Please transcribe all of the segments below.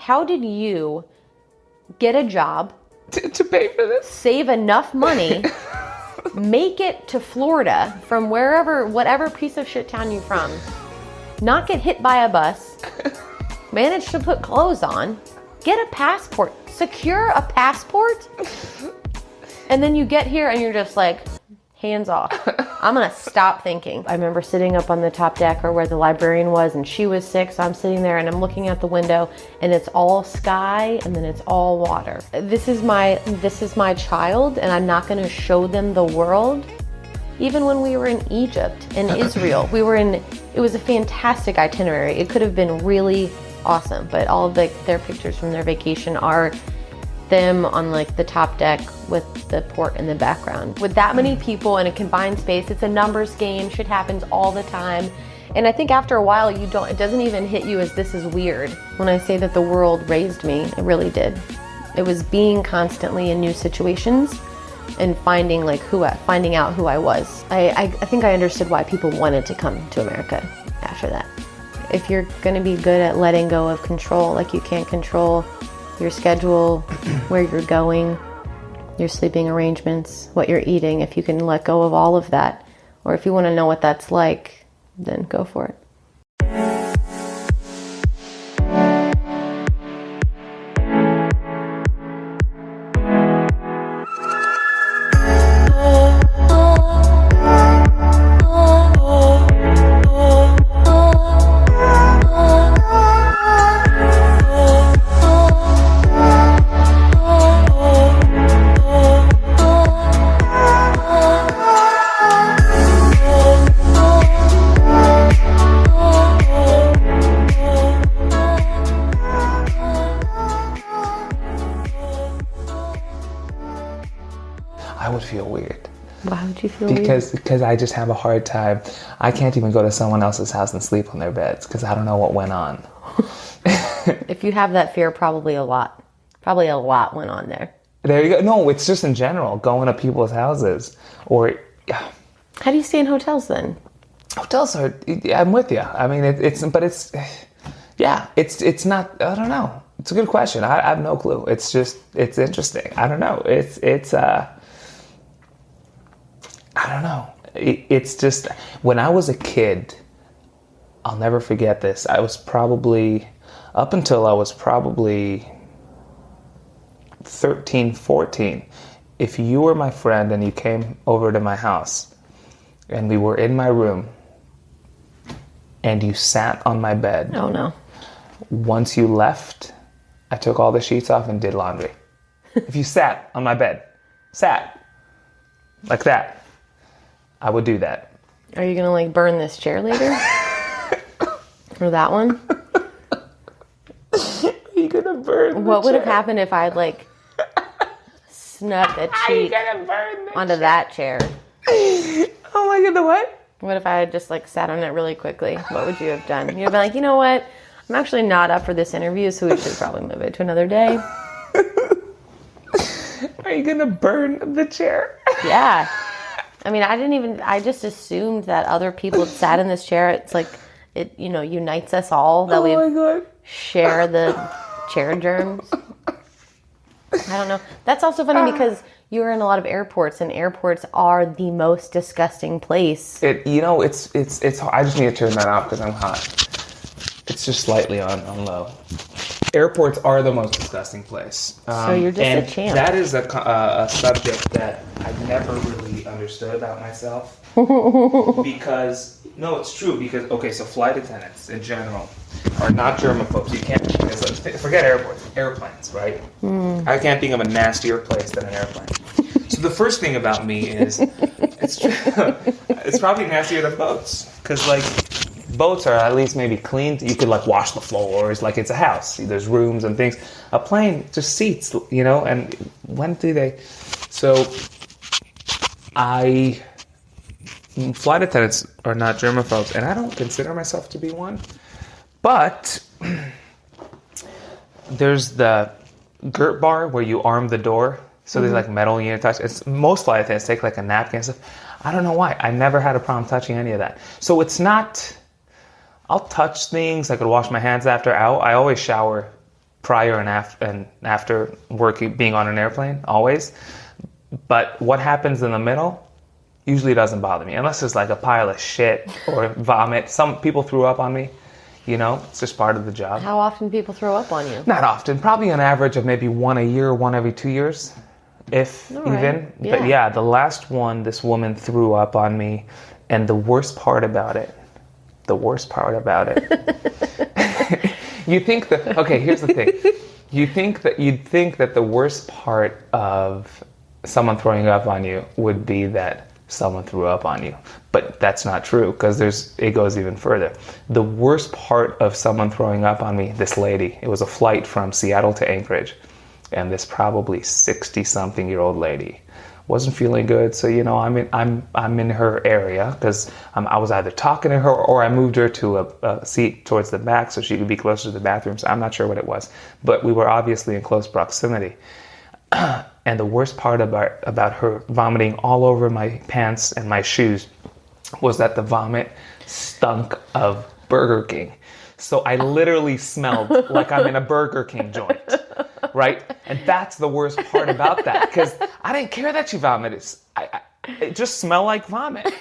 how did you get a job to pay for this? Save enough money, make it to Florida from whatever piece of shit town you're from, not get hit by a bus, manage to put clothes on, get a passport, secure a passport, and then you get here and you're just like, hands off. I'm gonna stop thinking. I remember sitting up on the top deck or where the librarian was, and she was sick, so I'm sitting there and I'm looking out the window and it's all sky and then it's all water. This is my child, and I'm not gonna show them the world. Even when we were in Egypt and Israel, it was a fantastic itinerary. It could have been really awesome, but all of their pictures from their vacation are them on like the top deck with the port in the background. With that many people in a confined space, it's a numbers game. Shit happens all the time. And I think after a while, it doesn't even hit you as this is weird. When I say that the world raised me, it really did. It was being constantly in new situations and finding out who I was. I think I understood why people wanted to come to America after that. If you're gonna be good at letting go of control, like you can't control your schedule, where you're going, your sleeping arrangements, what you're eating, if you can let go of all of that, or if you want to know what that's like, then go for it. I would feel weird. Why would you feel weird? Because I just have a hard time. I can't even go to someone else's house and sleep on their beds because I don't know what went on. If you have that fear, probably a lot went on there. There you go. No, it's just in general, going to people's houses. Or how do you stay in hotels then? Hotels are, I'm with you. I mean, it's not, I don't know. It's a good question. I have no clue. It's just, it's interesting. I don't know. I don't know. It's just, when I was a kid, I'll never forget this. Up until I was probably 13, 14, if you were my friend and you came over to my house and we were in my room and you sat on my bed. Oh no. Once you left, I took all the sheets off and did laundry. If you sat on my bed, like that, I would do that. Are you gonna like burn this chair later? Or that one? Are you gonna burn What would have happened if I'd like snuck a cheek onto that chair? Oh my god, the what? What if I had just like sat on it really quickly? What would you have done? You'd be like, you know what? I'm actually not up for this interview, so we should probably move it to another day. Are you gonna burn the chair? Yeah. I mean, I just assumed that other people had sat in this chair. It's like, it, unites us all that we share the chair germs. I don't know. That's also funny because you're in a lot of airports, and airports are the most disgusting place. It's I just need to turn that off because I'm hot. It's just slightly on low. Airports are the most disgusting place. So you're just a champ. That is a subject that I never really understood about myself. Because, no, it's true. Because, okay, so flight attendants in general are not germaphobes. You can't, forget airports, airplanes, right? I can't think of a nastier place than an airplane. So the first thing about me is, it's probably nastier than boats. Because, like, boats are at least maybe cleaned. You could like wash the floors like it's a house. There's rooms and things. A plane, just seats, and when do they? So flight attendants are not germaphobes, and I don't consider myself to be one. But there's the girt bar where you arm the door. So there's like metal unit. Most flight attendants take like a napkin and stuff. I don't know why. I never had a problem touching any of that. So it's not... I'll touch things. I could wash my hands after. I always shower prior and after being on an airplane, always. But what happens in the middle usually doesn't bother me, unless it's like a pile of shit or vomit. Some people threw up on me. It's just part of the job. How often people throw up on you? Not often. Probably an average of maybe one a year, one every 2 years, if even. Yeah. But yeah, the last one, this woman threw up on me. And the worst part about it, you think that, okay, here's the thing. You'd think that the worst part of someone throwing up on you would be that someone threw up on you. But that's not true, because it goes even further. The worst part of someone throwing up on me, this lady, it was a flight from Seattle to Anchorage, and this probably 60-something-year-old lady wasn't feeling good. So, I'm in her area because I was either talking to her or I moved her to a seat towards the back so she could be closer to the bathroom. So I'm not sure what it was, but we were obviously in close proximity. And the worst part about her vomiting all over my pants and my shoes was that the vomit stunk of Burger King. So I literally smelled like I'm in a Burger King joint, right? And that's the worst part about that, because I didn't care that she vomited. It just smelled like vomit.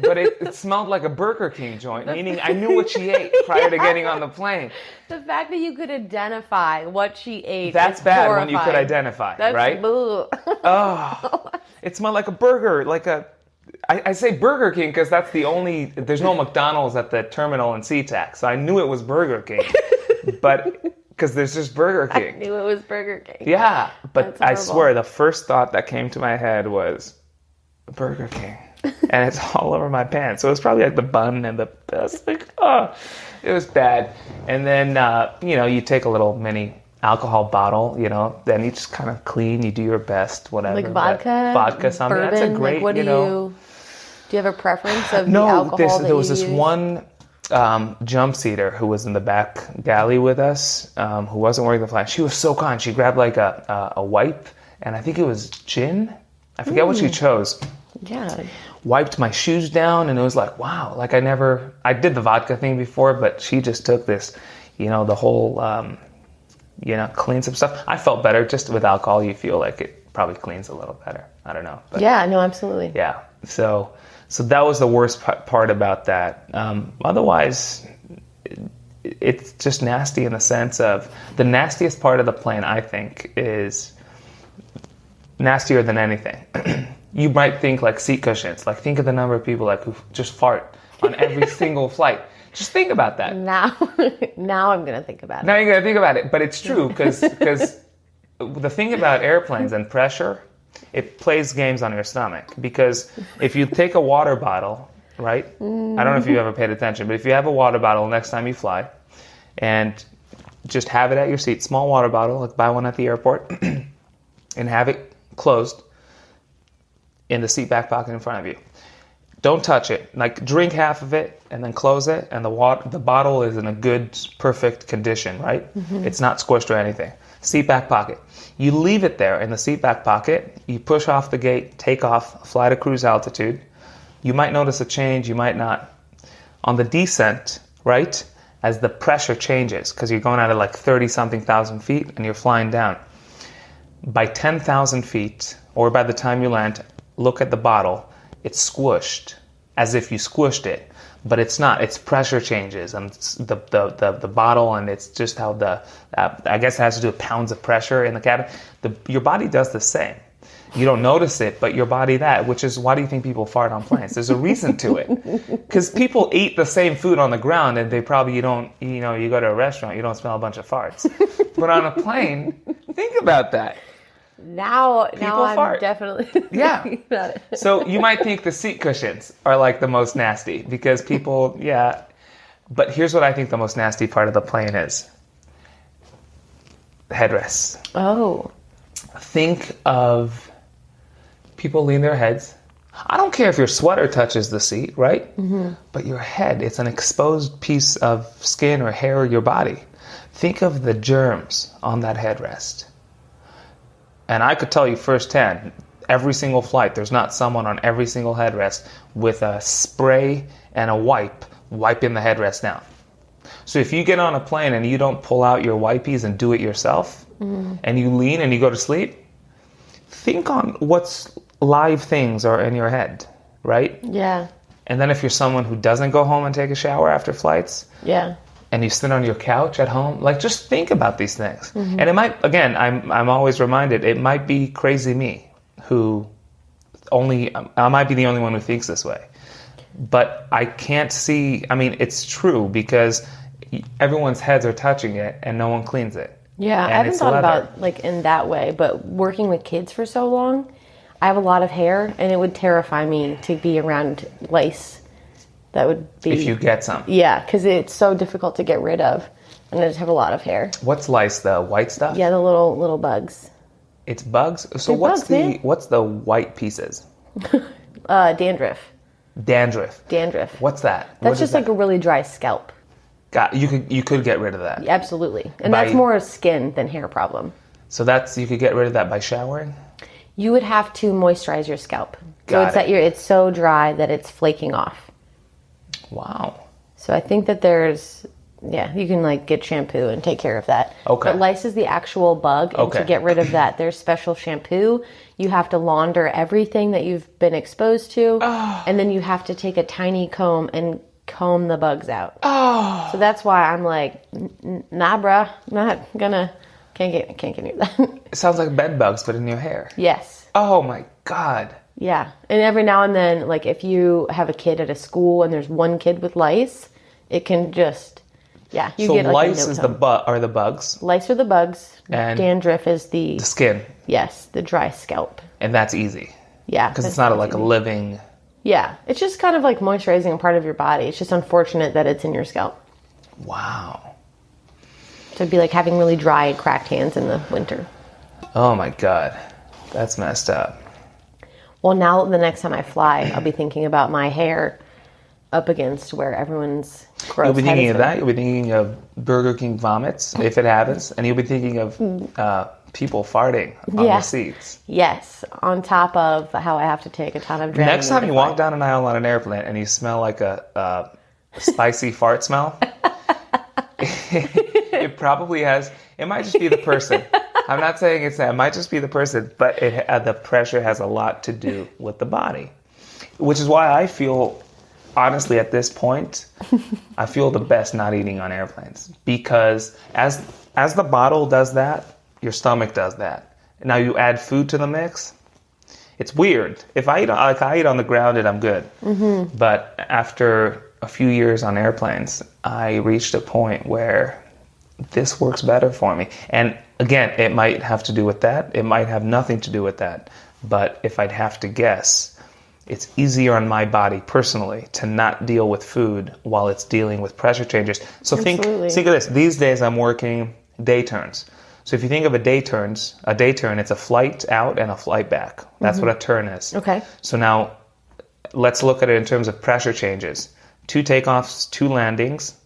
But it smelled like a Burger King joint, meaning I knew what she ate prior to getting on the plane. The fact that you could identify what she ate. That's bad horrifying. When you could identify, that's right? Oh, it smelled like a burger, I say Burger King because that's there's no McDonald's at the terminal in SeaTac, so I knew it was Burger King. But because there's just Burger King. I knew it was Burger King. Yeah, but I swear the first thought that came to my head was Burger King. And it's all over my pants. So it was probably like the bun and the it was bad. And then, you take a little mini alcohol bottle, then you just kind of clean, you do your best, whatever. Like vodka? Vodka, something. Bourbon? That's a great, what do you have a preference of no, the alcohol there was this one jump seater who was in the back galley with us, who wasn't wearing the flag. She was so kind. She grabbed like a wipe, and I think it was gin. I forget what she chose. Yeah. Wiped my shoes down, and it was like, wow. Like I did the vodka thing before, but she just took this, the whole, cleans up stuff. I felt better. Just with alcohol, you feel like it probably cleans a little better. I don't know. But yeah, no, absolutely. Yeah. So that was the worst part about that. Otherwise, it's just nasty in the sense of the nastiest part of the plane, I think, is nastier than anything. You might think like seat cushions. Like think of the number of people who just fart on every single flight. Just think about that. Now I'm going to think about it. Now you're going to think about it. But it's true because the thing about airplanes and pressure, it plays games on your stomach. Because if you take a water bottle, right? I don't know if you ever paid attention, but if you have a water bottle next time you fly and just have it at your seat, small water bottle, like buy one at the airport, and have it closed in the seat back pocket in front of you. Don't touch it. Like drink half of it and then close it, and the bottle is in a good, perfect condition, right? Mm-hmm. It's not squished or anything. Seat back pocket. You leave it there in the seat back pocket. You push off the gate, take off, fly to cruise altitude. You might notice a change, you might not. On the descent, right, as the pressure changes, because you're going out at like 30-something thousand feet and you're flying down. By 10,000 feet, or by the time you land, look at the bottle. It's squished, as if you squished it, but it's not. It's pressure changes, and it's the bottle, and it's just how I guess it has to do with pounds of pressure in the cabin. Your body does the same. You don't notice it, but your body which is why do you think people fart on planes? There's a reason to it, because people eat the same food on the ground, and they probably you go to a restaurant, you don't smell a bunch of farts, but on a plane, think about that. Now I'm fart. definitely yeah. thinking about it. So you might think the seat cushions are like the most nasty because people, yeah. But here's what I think the most nasty part of the plane is. The headrests. Oh. Think of people lean their heads. I don't care if your sweater touches the seat, right? Mm-hmm. But your head, it's an exposed piece of skin or hair of your body. Think of the germs on that headrest. And I could tell you firsthand, every single flight, there's not someone on every single headrest with a spray and a wipe wiping the headrest down. So if you get on a plane and you don't pull out your wipies and do it yourself, and you lean and you go to sleep, think on what's live things are in your head, right? Yeah. And then if you're someone who doesn't go home and take a shower after flights, Yeah. and you sit on your couch at home, like just think about these things. And it might, again, I'm always reminded, it might be crazy me who I might be the only one who thinks this way. But I can't see, I mean, it's true because everyone's heads are touching it and no one cleans it. Yeah, And I haven't it's thought leather. about like in that way, but working with kids for so long, I have a lot of hair and it would terrify me to be around lice. That would be... If you get some. Yeah, because it's so difficult to get rid of. And I just have a lot of hair. What's lice, the white stuff? Yeah, the little bugs. It's bugs? So They're what's bugs, man. what's the white pieces? Dandruff. Dandruff. Dandruff. What's that? That's just like a really dry scalp. You could get rid of that. Absolutely. And By- that's more a skin than hair problem. So you could get rid of that by showering? You would have to moisturize your scalp. Got So it. it's so dry that it's flaking off. Wow. So I think that you can like get shampoo and take care of that. Okay. But lice is the actual bug. And Okay. to get rid of that, there's special shampoo. You have to launder everything that you've been exposed to. And then you have to take a tiny comb and comb the bugs out. So that's why I'm like, nah, bruh, can't get near that. It sounds like bed bugs, but in your hair. Yes. Oh my God. Yeah. And every now and then, like if you have a kid at a school and there's one kid with lice, it can just, you So get like lice a is no-tone. are the bugs. Lice are the bugs. And dandruff is the skin. Yes, the dry scalp. And that's easy. Yeah. Because it's not like a living... Yeah. It's just kind of like moisturizing a part of your body. It's just unfortunate that it's in your scalp. Wow. So it'd be like having really dry, cracked hands in the winter. Oh my God. That's messed up. Well, now the next time I fly, I'll be thinking about my hair up against where everyone's gross You'll be head thinking is of that. You'll be thinking of Burger King vomits, if it happens. And you'll be thinking of people farting on the seats. Yes, on top of how I have to take a ton of Dramamine. Next time you walk down an aisle on an airplane and you smell like a spicy fart smell, it probably has... It might just be the person. I'm not saying it's that. It might just be the person, but the pressure has a lot to do with the body. Which is why I feel, honestly, at this point, I feel the best not eating on airplanes. Because as the bottle does that, your stomach does that. Now you add food to the mix, it's weird. If I eat on the ground and I'm good. Mm-hmm. But after a few years on airplanes, I reached a point where this works better for me. And again, it might have to do with that. It might have nothing to do with that. But if I'd have to guess, it's easier on my body personally to not deal with food while it's dealing with pressure changes. So think of this. These days I'm working day turns. So if you think of a day turn, it's a flight out and a flight back. That's what a turn is. Okay. So now let's look at it in terms of pressure changes. 2 takeoffs, 2 landings,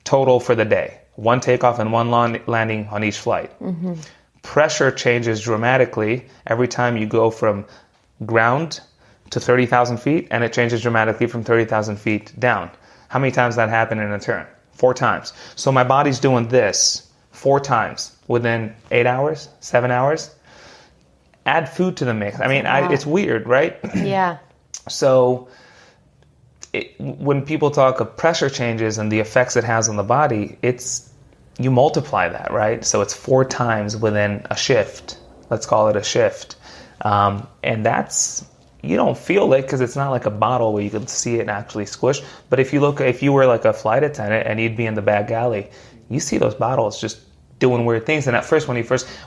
total for the day. 1 takeoff and 1 landing on each flight. Mm-hmm. Pressure changes dramatically every time you go from ground to 30,000 feet, and it changes dramatically from 30,000 feet down. How many times that happened in a turn? 4 times. So my body's doing this 4 times within 8 hours, 7 hours. Add food to the mix. I mean, it's weird, right? Yeah. So when people talk of pressure changes and the effects it has on the body, you multiply that, right? So it's 4 times within a shift. Let's call it a shift. And that's, you don't feel it because it's not like a bottle where you can see it and actually squish. But if you were like a flight attendant and you'd be in the back galley, you see those bottles just doing weird things. And at first,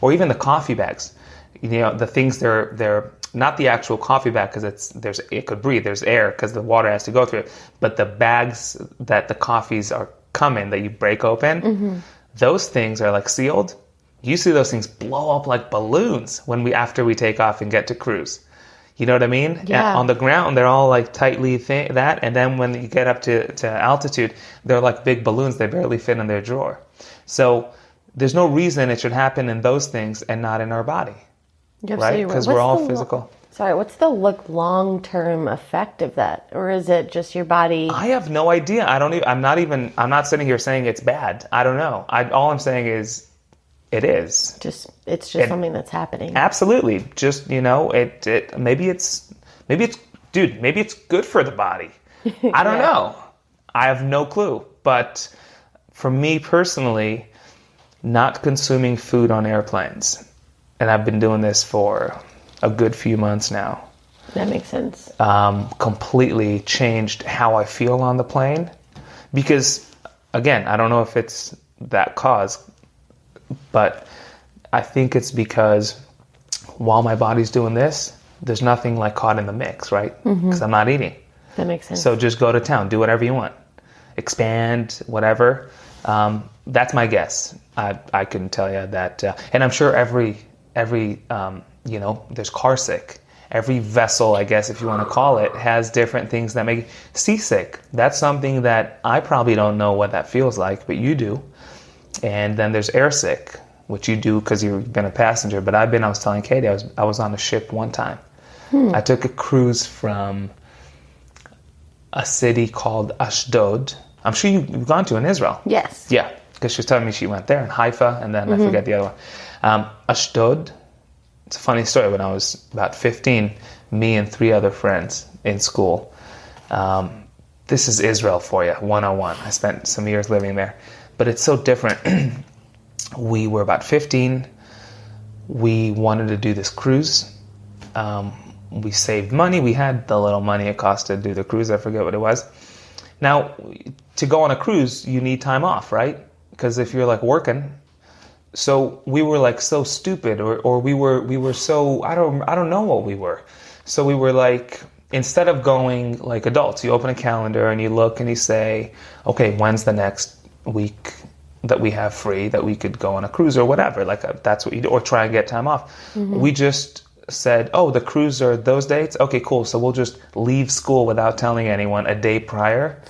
or even the coffee bags, the things they're not the actual coffee bag because it could breathe. There's air because the water has to go through it. But the bags that the coffees are come in that you break open, those things are like sealed. You see those things blow up like balloons after we take off and get to cruise. You know what I mean? Yeah. On the ground, they're all like tightly that, and then when you get up to altitude, they're like big balloons. They barely fit in their drawer. So there's no reason it should happen in those things and not in our body, right? Because we're all physical. Sorry, what's the long-term effect of that? Or is it just your body? I have no idea. I'm not sitting here saying it's bad. I don't know. All I'm saying is it is. It's just something that's happening. Absolutely. Just, maybe it's good for the body. I don't know. I have no clue. But for me personally, not consuming food on airplanes, and I've been doing this for a good few months now. That makes sense. Completely changed how I feel on the plane. Because, again, I don't know if it's that cause, but I think it's because while my body's doing this, there's nothing like caught in the mix, right? Because I'm not eating. That makes sense. So just go to town, do whatever you want. Expand, whatever. That's my guess. I can tell you that. And I'm sure every there's car sick. Every vessel, I guess, if you want to call it, has different things that make seasick. That's something that I probably don't know what that feels like, but you do. And then there's airsick, which you do because you've been a passenger. But I was telling Katie, I was on a ship one time. I took a cruise from a city called Ashdod. I'm sure you've gone to in Israel. Yes. Yeah, because she was telling me she went there, in Haifa, and then I forget the other one. Ashdod. It's a funny story. When I was about 15, me and 3 other friends in school. This is Israel for you, 101. I spent some years living there. But it's so different. We were about 15. We wanted to do this cruise. We saved money. We had the little money it cost to do the cruise. I forget what it was. Now, to go on a cruise, you need time off, right? Because if you're like working... So we were like so stupid, or we were so, I don't know what we were. So we were like, instead of going like adults, you open a calendar and you look and you say, okay, when's the next week that we have free that we could go on a cruise or whatever. Like that's what you do, or try and get time off. We just said, oh, the cruise are those dates? Okay, cool. So we'll just leave school without telling anyone a day prior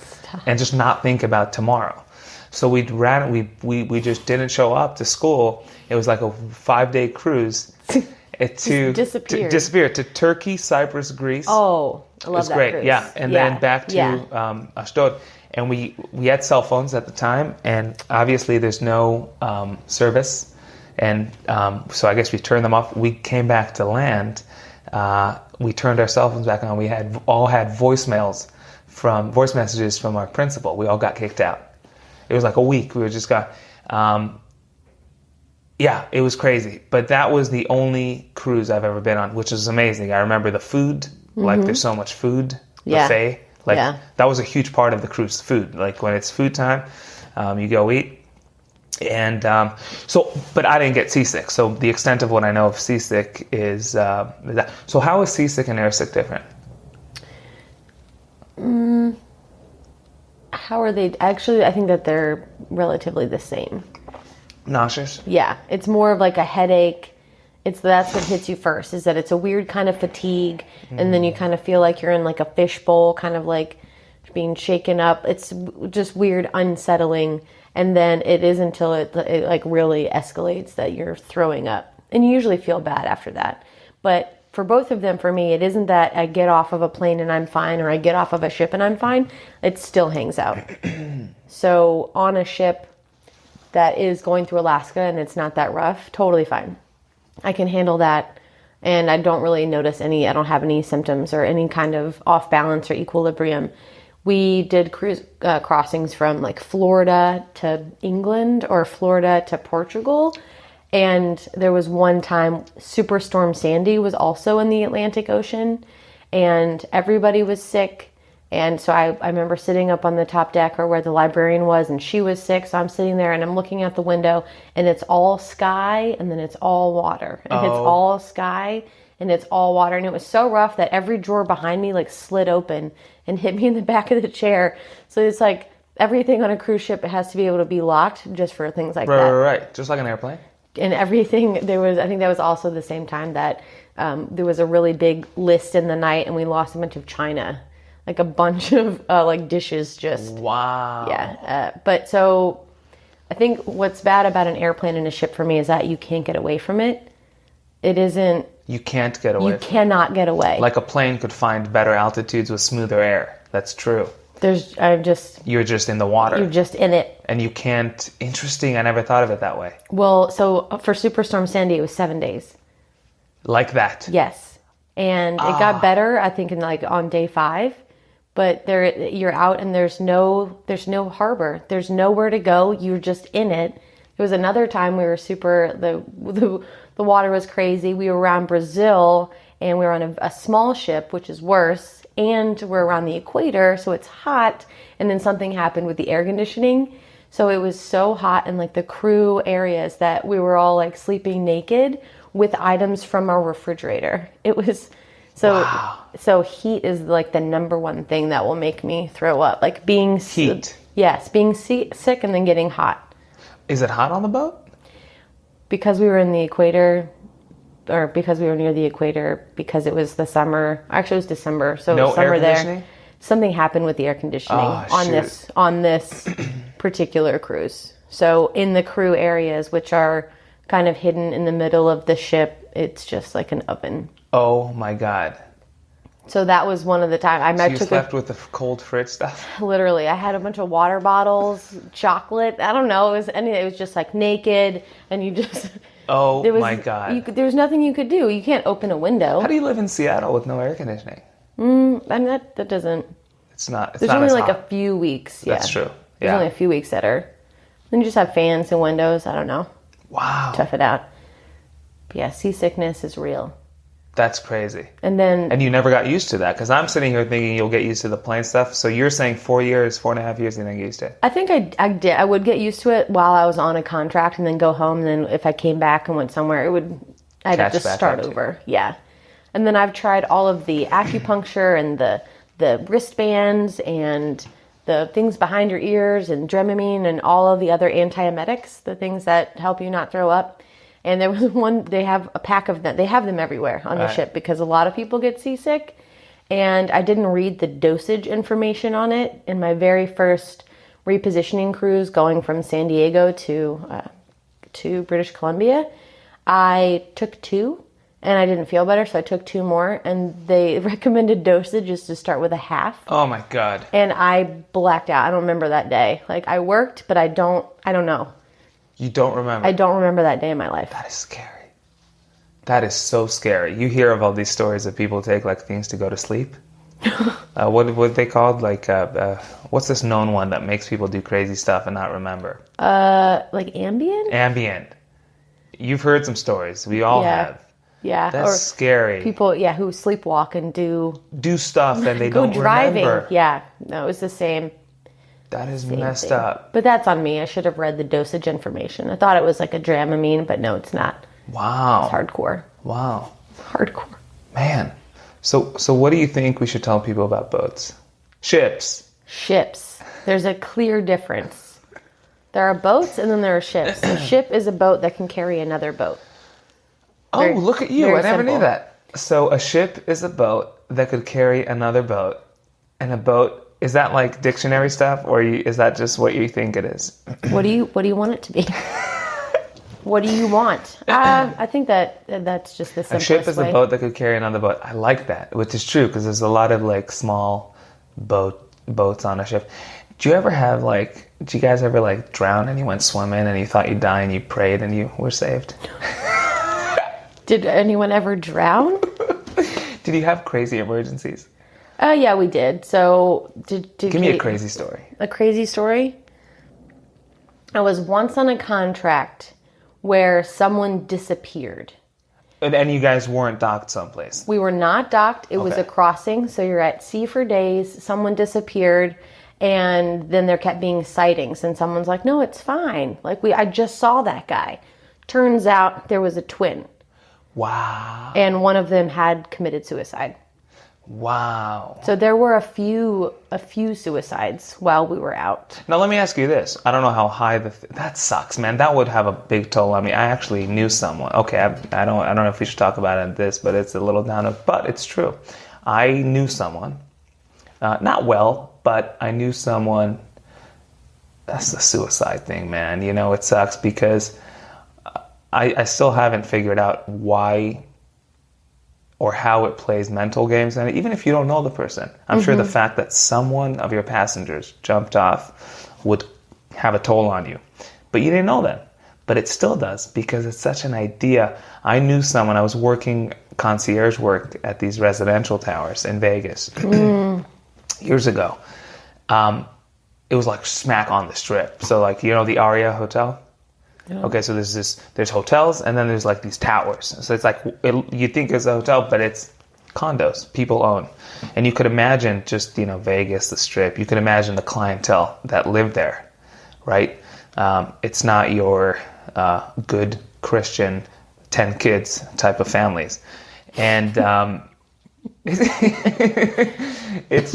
and just not think about tomorrow. So we just didn't show up to school. It was like a 5-day cruise to disappear to Turkey, Cyprus, Greece. Oh, I love that great. cruise. Yeah, and then back to Ashdod. And we had cell phones at the time, and obviously there's no service, and so I guess we turned them off. We came back to land. We turned our cell phones back on. We all had voice messages from our principal. We all got kicked out. It was like a week. We were just got, it was crazy. But that was the only cruise I've ever been on, which is amazing. I remember the food, like there's so much food, buffet. That was a huge part of the cruise, food. Like when it's food time, you go eat. And but I didn't get seasick. So the extent of what I know of seasick is that. So how is seasick and airsick different? How are they? Actually, I think that they're relatively the same. Nauseous? Yeah. It's more of like a headache. That's what hits you first, is that it's a weird kind of fatigue. And then you kind of feel like you're in like a fishbowl, kind of like being shaken up. It's just weird, unsettling. And then it is until it like really escalates that you're throwing up. And you usually feel bad after that. But for both of them, for me, it isn't that I get off of a plane and I'm fine, or I get off of a ship and I'm fine. It still hangs out. So on a ship that is going through Alaska and it's not that rough, totally fine. I can handle that. And I don't really notice I don't have any symptoms or any kind of off balance or equilibrium. We did cruise crossings from like Florida to England or Florida to Portugal. And there was one time Superstorm Sandy was also in the Atlantic Ocean, and everybody was sick. And so I remember sitting up on the top deck, or where the librarian was, and she was sick. So I'm sitting there and I'm looking out the window, and it's all sky, and then it's all water. And it's all sky, and it's all water. And it was so rough that every drawer behind me like slid open and hit me in the back of the chair. So it's like everything on a cruise ship, it has to be able to be locked just for things like that. Right. Just like an airplane. And everything, I think that was also the same time that there was a really big list in the night, and we lost a bunch of china, like a bunch of like dishes just. Wow. Yeah. But so I think what's bad about an airplane and a ship for me is that you can't get away from it. It isn't. You can't get away. You cannot get away. Like a plane could find better altitudes with smoother air. That's true. You're just in the water. You're just in it. And you can't... Interesting. I never thought of it that way. Well, so for Superstorm Sandy, it was 7 days. Like that? Yes. And it got better, I think, on day 5. But you're out and there's no harbor. There's nowhere to go. You're just in it. There was another time we were the water was crazy. We were around Brazil and we were on a small ship, which is worse. And we're around the equator, so it's hot. And then something happened with the air conditioning. So it was so hot in like the crew areas that we were all like sleeping naked with items from our refrigerator. It was so heat is like the number one thing that will make me throw up. Like being heat. Yes, being sick and then getting hot. Is it hot on the boat? Because we were in the equator, or because we were near the equator, because it was the summer. Actually, it was December, so no summer air conditioning? there. Something happened with the air conditioning on this particular cruise. So in the crew areas, which are kind of hidden in the middle of the ship, it's just like an oven. Oh my God. So that was one of the times. So you slept with the cold fridge stuff? Literally. I had a bunch of water bottles, chocolate. I don't know. It was just like naked and you just... Oh my God. There was nothing you could do. You can't open a window. How do you live in Seattle with no air conditioning? That doesn't... It's not. There's only like a few weeks. Yeah. That's true. There's only a few weeks that are... Then you just have fans and windows. I don't know. Wow. Tough it out. But yeah, seasickness is real. That's crazy. And you never got used to that, because I'm sitting here thinking you'll get used to the plane stuff. So you're saying 4.5 years, you didn't get used to it? I think I did. I would get used to it while I was on a contract and then go home. And then if I came back and went somewhere, I'd have to start over. Yeah. And then I've tried all of the acupuncture and the wristbands and the things behind your ears and Dramamine and all of the other antiemetics, the things that help you not throw up. And there was one, they have a pack of them. They have them everywhere on the ship because a lot of people get seasick. And I didn't read the dosage information on it. In my very first repositioning cruise going from San Diego to British Columbia, I took 2 and I didn't feel better. So I took 2 more, and they recommended dosage is to start with a half. Oh my God. And I blacked out. I don't remember that day. Like I worked, but I don't know. You don't remember? I don't remember that day in my life. That is scary. That is so scary. You hear of all these stories of people take like things to go to sleep. What they called? Like, what's this known one that makes people do crazy stuff and not remember? Like Ambien? Ambien. You've heard some stories. We all have. Yeah. That's scary. People, who sleepwalk and do stuff and they go don't driving. remember. Yeah. No, it was the same. That is messed up. But that's on me. I should have read the dosage information. I thought it was like a Dramamine, but no, it's not. Wow. It's hardcore. Wow. Hardcore. Man. So what do you think we should tell people about boats? Ships. There's a clear difference. There are boats and then there are ships. A ship is a boat that can carry another boat. Look at you. I never simple. knew that. So a ship is a boat that could carry another boat. And a boat, is that like dictionary stuff, or is that just what you think it is? What do you want it to be? What do you want? I think that's just the simplest way. A ship is a boat that could carry another boat. I like that, which is true, because there's a lot of like small boats on a ship. Do you guys ever like drown and you went swimming and you thought you'd die and you prayed and you were saved? Did anyone ever drown? Did you have crazy emergencies? Yeah, we did. So, give me a crazy story. A crazy story? I was once on a contract where someone disappeared. And you guys weren't docked someplace? We were not docked. It was a crossing. So you're at sea for days. Someone disappeared. And then there kept being sightings. And someone's like, no, it's fine. Like, I just saw that guy. Turns out there was a twin. Wow. And one of them had committed suicide. Wow. So there were a few suicides while we were out. Now let me ask you this. I don't know how high that sucks, man. That would have a big toll on me. I actually knew someone. Okay, I don't know if we should talk about it in this, but it's a little down, but it's true. I knew someone. Not well, but I knew someone. That's the suicide thing, man. It sucks because I still haven't figured out why or how it plays mental games. And even if you don't know the person, I'm sure the fact that someone of your passengers jumped off would have a toll on you. But you didn't know them. But it still does, because it's such an idea. I knew someone, I was working concierge work at these residential towers in Vegas years ago. It was like smack on the strip. So like, the Aria Hotel? Yeah. Okay, so there's hotels, and then there's like these towers. So it's like, you think it's a hotel, but it's condos people own. And you could imagine just, Vegas, the strip. You could imagine the clientele that lived there, right? It's not your good Christian 10 kids type of families. And it's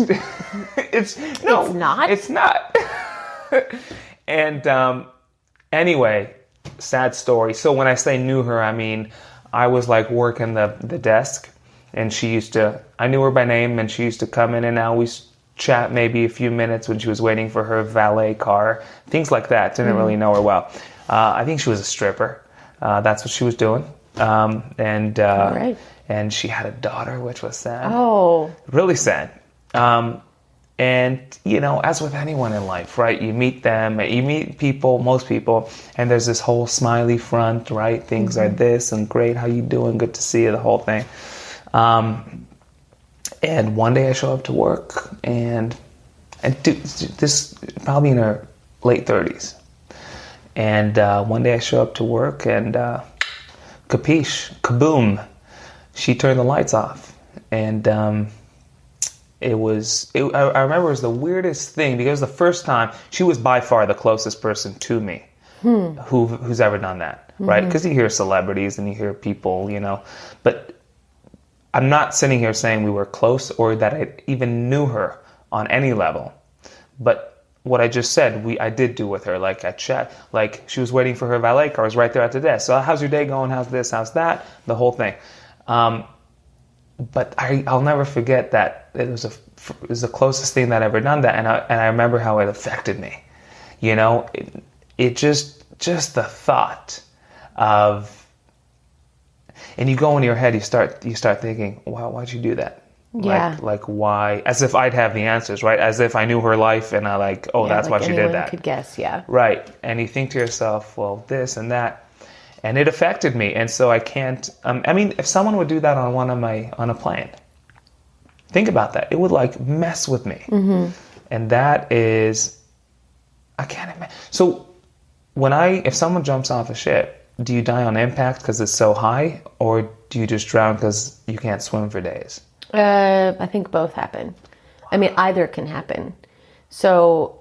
not. And anyway, sad story. So when I say knew her, I mean, I was like working the desk, and I knew her by name, and she used to come in and out. We chat maybe a few minutes when she was waiting for her valet car, things like that. Didn't really know her well. I think she was a stripper. That's what she was doing. And she had a daughter, which was sad. Oh, really sad. And, as with anyone in life, right? You meet them, you meet people, most people, and there's this whole smiley front, right? Things are this and great. How you doing? Good to see you, the whole thing. And one day I show up to work, and this probably in her late 30s. And one day I show up to work, and capiche, kaboom, she turned the lights off. And I remember it was the weirdest thing, because the first time, she was by far the closest person to me who's ever done that, right? Because you hear celebrities and you hear people, but I'm not sitting here saying we were close or that I even knew her on any level. But what I just said, I did do with her, like I chat, like she was waiting for her valet car, I was right there at the desk. So how's your day going? How's this? How's that? The whole thing. But I'll never forget that it was the closest thing that I've ever done that, and I remember how it affected me. It just the thought of, and you go in your head, you start thinking, wow, why'd you do that? Yeah. Like why? As if I'd have the answers, right? As if I knew her life, and that's why she did that. Could guess, yeah. Right, and you think to yourself, well, this and that. And it affected me, and so I can't. If someone would do that on a plane, think about that. It would like mess with me, and that is, I can't imagine. So, if someone jumps off a ship, do you die on impact because it's so high, or do you just drown because you can't swim for days? I think both happen. Either can happen. So,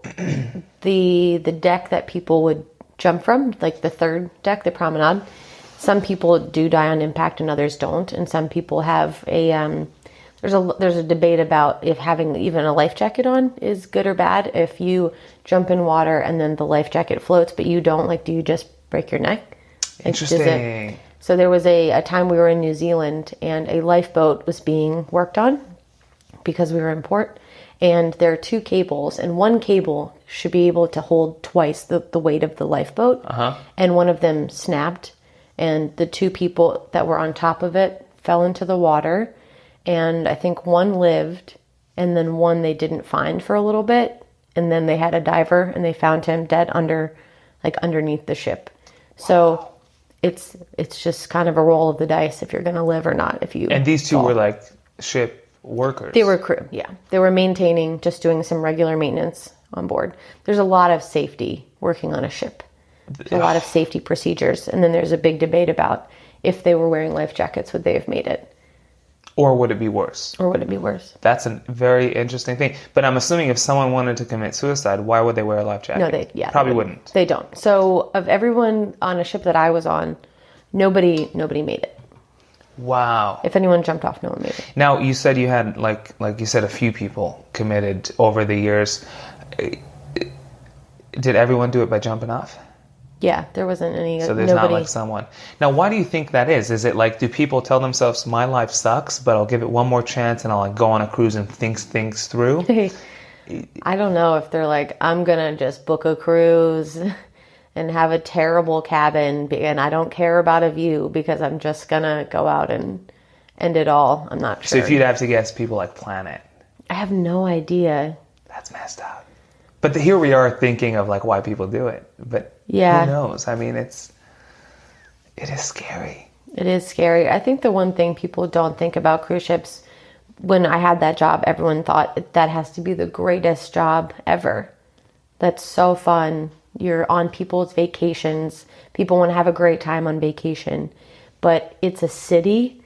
the deck that people would jump from, like the third deck, the promenade, some people do die on impact and others don't, and some people have there's a debate about if having even a life jacket on is good or bad. If you jump in water and then the life jacket floats but you don't, do you just break your neck? Interesting. So there was a time we were in New Zealand, and a lifeboat was being worked on because we were in port. And there are two cables, and one cable should be able to hold twice the weight of the lifeboat. And one of them snapped, and the two people that were on top of it fell into the water. And I think one lived, and then one they didn't find for a little bit. And then they had a diver, and they found him dead underneath the ship. So it's just kind of a roll of the dice if you're going to live or not. And these two were like ship workers. They were crew, yeah. They were maintaining, just doing some regular maintenance on board. There's a lot of safety working on a ship. There's a lot of safety procedures. And then there's a big debate about if they were wearing life jackets, would they have made it? Or would it be worse? That's a very interesting thing. But I'm assuming if someone wanted to commit suicide, why would they wear a life jacket? No, probably wouldn't. They don't. So of everyone on a ship that I was on, nobody made it. Wow. If anyone jumped off, no one made it. Now, you said you had, like you said, a few people committed over the years. Did everyone do it by jumping off? Yeah, there wasn't any. So there's not like someone. Now, why do you think that is? Is it like, do people tell themselves, my life sucks, but I'll give it one more chance and I'll go on a cruise and think things through? I don't know if they're like, I'm going to just book a cruise and have a terrible cabin, and I don't care about a view because I'm just going to go out and end it all. I'm not So sure. if you'd have to guess, people like Planet. I have no idea. That's messed up. But here we are thinking of like why people do it. But Yeah. who knows? I mean, it is scary. It is scary. I think the one thing people don't think about cruise ships, when I had that job, everyone thought that has to be the greatest job ever. That's so fun. You're on people's vacations. People want to have a great time on vacation. But it's a city.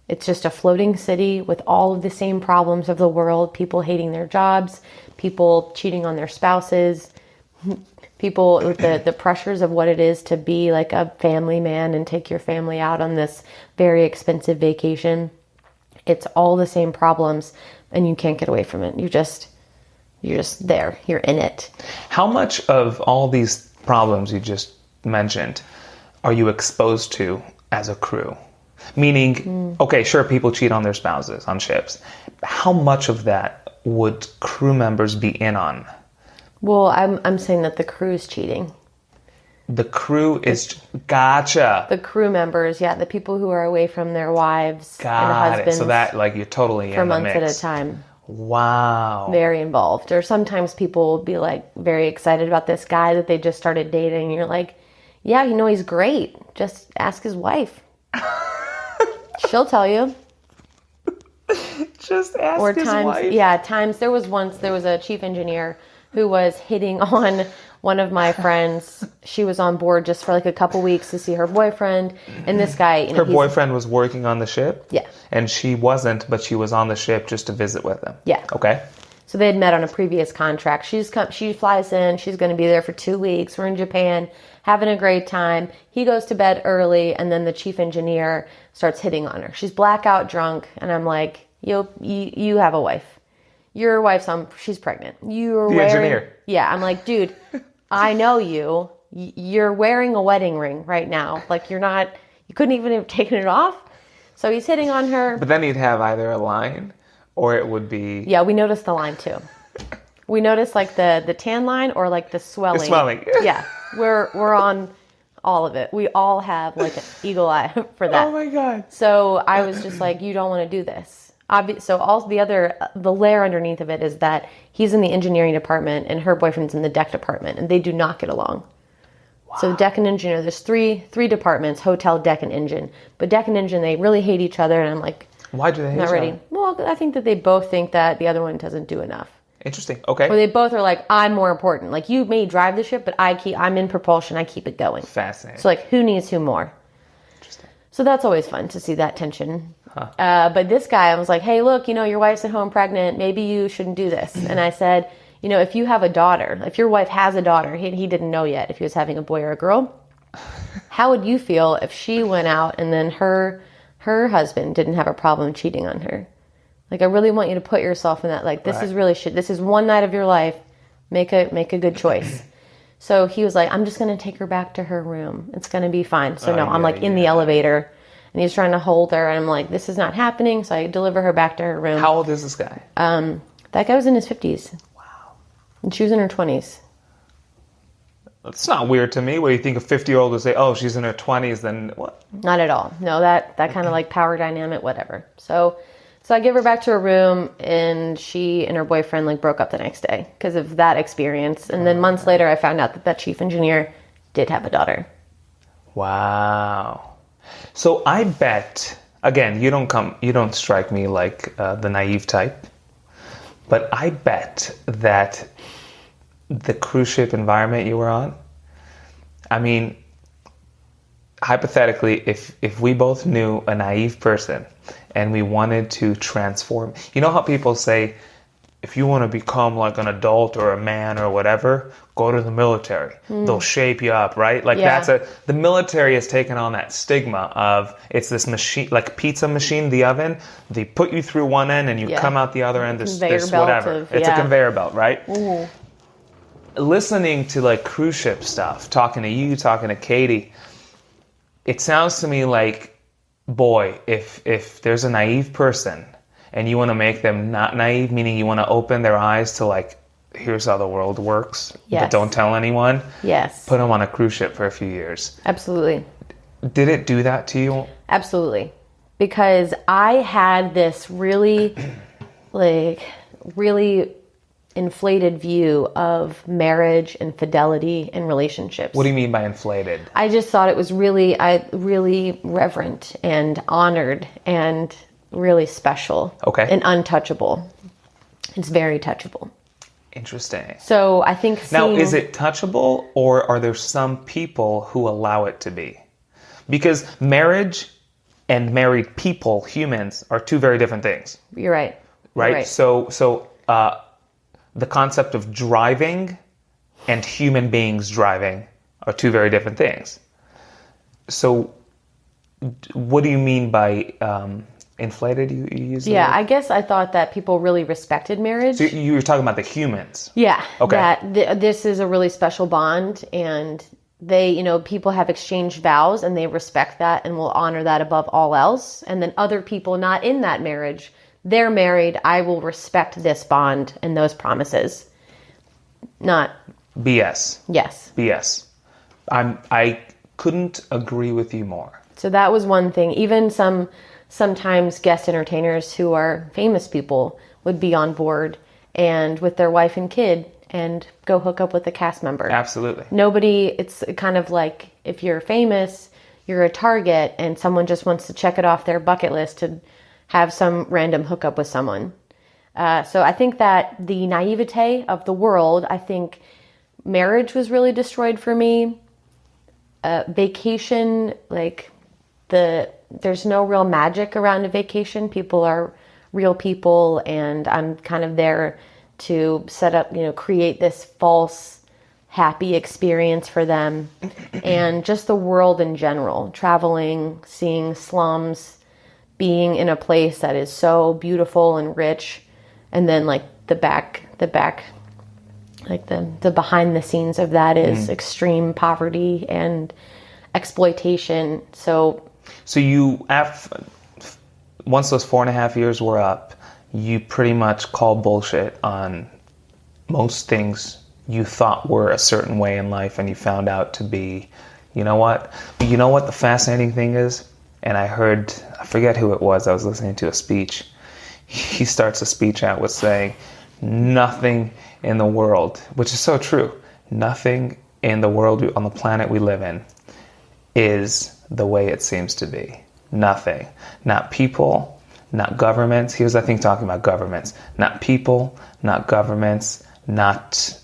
It's just a floating city with all of the same problems of the world. People hating their jobs. People cheating on their spouses. People with the pressures of what it is to be like a family man and take your family out on this very expensive vacation. It's all the same problems and you can't get away from it. You're just there. You're in it. How much of all these problems you just mentioned are you exposed to as a crew? Meaning, okay, sure, people cheat on their spouses on ships. How much of that would crew members be in on? Well, I'm saying that the crew's cheating. The crew is... Gotcha. The crew members, yeah, the people who are away from their wives and husbands. So that, like, you're totally for in the months mix. at a time. Wow. Very involved. Or sometimes people will be like very excited about this guy that they just started dating. And you're like, yeah, you know, he's great. Just ask his wife. She'll tell you. Just ask his wife. Yeah, there was a chief engineer who was hitting on one of my friends. She was on board just for like a couple weeks to see her boyfriend. And this guy, her boyfriend was working on the ship? Yeah. And she wasn't, but she was on the ship just to visit with him? Yeah. Okay. So they had met on a previous contract. She flies in. She's going to be there for 2 weeks. We're in Japan, having a great time. He goes to bed early, and then the chief engineer starts hitting on her. She's blackout drunk, and I'm like, you have a wife. Your wife's she's pregnant. Engineer. Yeah, I'm like, dude, I know you. You're wearing a wedding ring right now. Like, you couldn't even have taken it off. So he's hitting on her. But then he'd have either a line or it would be... Yeah, we noticed the line too. We noticed like the tan line or like the swelling. The swelling. Yeah. We're on all of it. We all have like an eagle eye for that. Oh my God. So I was just like, you don't want to do this. So all the layer underneath of it is that he's in the engineering department and her boyfriend's in the deck department, and they do not get along. Wow. So deck and engineer, there's three departments: hotel, deck, and engine. But deck and engine, they really hate each other, and I'm like, why do they hate each other? Well, I think that they both think that the other one doesn't do enough. Interesting. Okay. Or they both are like, I'm more important. Like, you may drive the ship, but I'm in propulsion. I keep it going. Fascinating. So like, who needs who more? Interesting. So that's always fun to see that tension. Huh. But this guy, I was like, hey, look, your wife's at home pregnant. Maybe you shouldn't do this. And I said, if you have a daughter, if your wife has a daughter, he didn't know yet if he was having a boy or a girl. How would you feel if she went out and then her husband didn't have a problem cheating on her? Like, I really want you to put yourself in that. Like, this is really shit. This is one night of your life. Make a good choice. So he was like, I'm just going to take her back to her room. It's going to be fine. So I'm like in the elevator. And he's trying to hold her, and I'm like, this is not happening. So I deliver her back to her room. How old is this guy? That guy was in his 50s. Wow. And she was in her 20s. It's not weird to me. What do you think a 50-year-old would say, oh, she's in her 20s, then what? Not at all. No, that kind of like power dynamic, whatever. So I give her back to her room, and she and her boyfriend like broke up the next day because of that experience. And then months later, I found out that chief engineer did have a daughter. Wow. So I bet, again, you don't strike me like the naive type, but I bet that the cruise ship environment you were on, I mean, hypothetically, if we both knew a naive person and we wanted to transform, you know how people say, if you want to become like an adult or a man or whatever, go to the military. They'll shape you up, right? Like the military has taken on that stigma of it's this machine, like pizza machine, the oven. They put you through one end and you come out the other end. This whatever. It's a conveyor belt, right? Mm-hmm. Listening to like cruise ship stuff, talking to you, talking to Katie, it sounds to me like, boy, if there's a naive person and you want to make them not naive, meaning you want to open their eyes to like, here's how the world works, but don't tell anyone. Yes. Put them on a cruise ship for a few years. Absolutely. Did it do that to you? Absolutely. because I had this really inflated view of marriage and fidelity and relationships. What do you mean by inflated? I just thought it was really reverent and honored and really special. Okay. And untouchable. It's very touchable. Interesting. So I think now, is it touchable, or are there some people who allow it to be? Because marriage and married people, humans, are two very different things. You're right. Right? You're right. So the concept of driving and human beings driving are two very different things. So what do you mean by inflated? You use the word? I guess I thought that people really respected marriage. So you were talking about the humans. Yeah. Okay. That this is a really special bond, and they, people have exchanged vows and they respect that and will honor that above all else. And then other people not in that marriage, they're married. I will respect this bond and those promises. Not BS. Yes. BS. I couldn't agree with you more. So that was one thing. Even sometimes guest entertainers who are famous people would be on board and with their wife and kid and go hook up with a cast member. Absolutely. It's kind of like if you're famous, you're a target and someone just wants to check it off their bucket list to have some random hookup with someone. So I think that the naivete of the world, I think marriage was really destroyed for me. Vacation, there's no real magic around a vacation. People are real people, and I'm kind of there to set up, create this false happy experience for them. And just the world in general, traveling, seeing slums, being in a place that is so beautiful and rich, and then the behind the scenes of that is extreme poverty and exploitation. So you, once those 4.5 years were up, you pretty much called bullshit on most things you thought were a certain way in life, and you found out to be, you know what the fascinating thing is? And I forget who it was, I was listening to a speech. He starts a speech out with saying, nothing in the world, which is so true, nothing in the world on the planet we live in is the way it seems to be. Nothing. Not people, not governments. He was, I think, talking about governments. Not people, not governments, not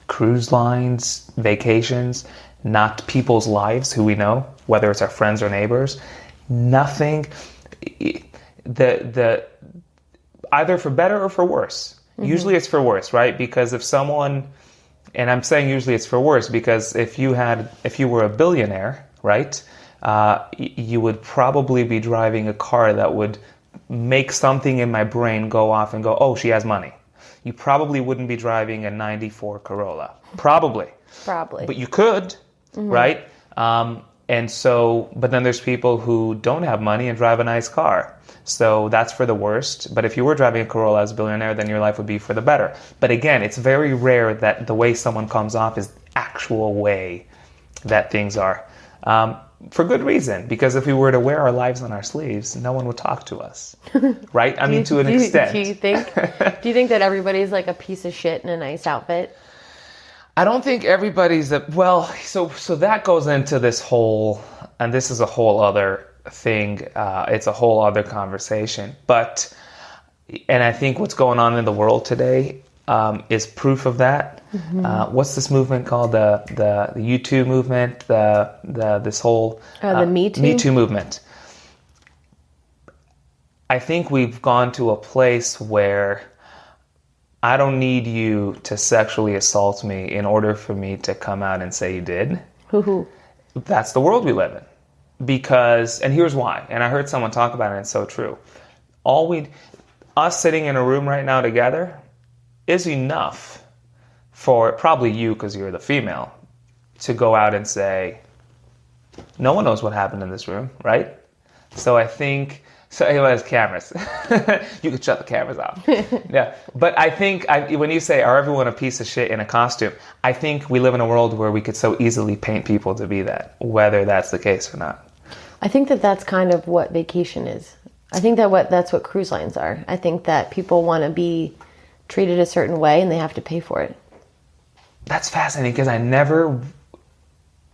cruise lines, vacations, not people's lives who we know, whether it's our friends or neighbors. Nothing, either for better or for worse. Mm-hmm. Usually it's for worse, right? Because if someone, and I'm saying usually it's for worse, because if you were a billionaire, right, you would probably be driving a car that would make something in my brain go off and go, oh, she has money. You probably wouldn't be driving a 94 Corolla. Probably. But you could, right? And so, but then there's people who don't have money and drive a nice car. So that's for the worst. But if you were driving a Corolla as a billionaire, then your life would be for the better. But again, it's very rare that the way someone comes off is the actual way that things are. For good reason, because if we were to wear our lives on our sleeves, no one would talk to us, right? I mean, to an extent. Do you think that everybody's like a piece of shit in a nice outfit? I don't think everybody's so that goes into this whole, and this is a whole other thing. It's a whole other conversation. And I think what's going on in the world today is proof of that. Mm-hmm. What's this movement called? The YouTube movement. This whole the Me Too movement. I think we've gone to a place where I don't need you to sexually assault me in order for me to come out and say you did. Hoo-hoo. That's the world we live in. Because, and here's why, and I heard someone talk about it, and it's so true. Us sitting in a room right now together is enough for probably you, because you're the female, to go out and say, no one knows what happened in this room, right? So I think, so anyone has cameras. You could shut the cameras off. Yeah. But I think when you say, are everyone a piece of shit in a costume? I think we live in a world where we could so easily paint people to be that, whether that's the case or not. I think that that's kind of what vacation is. I think that's what cruise lines are. I think that people want to be treated a certain way and they have to pay for it. That's fascinating because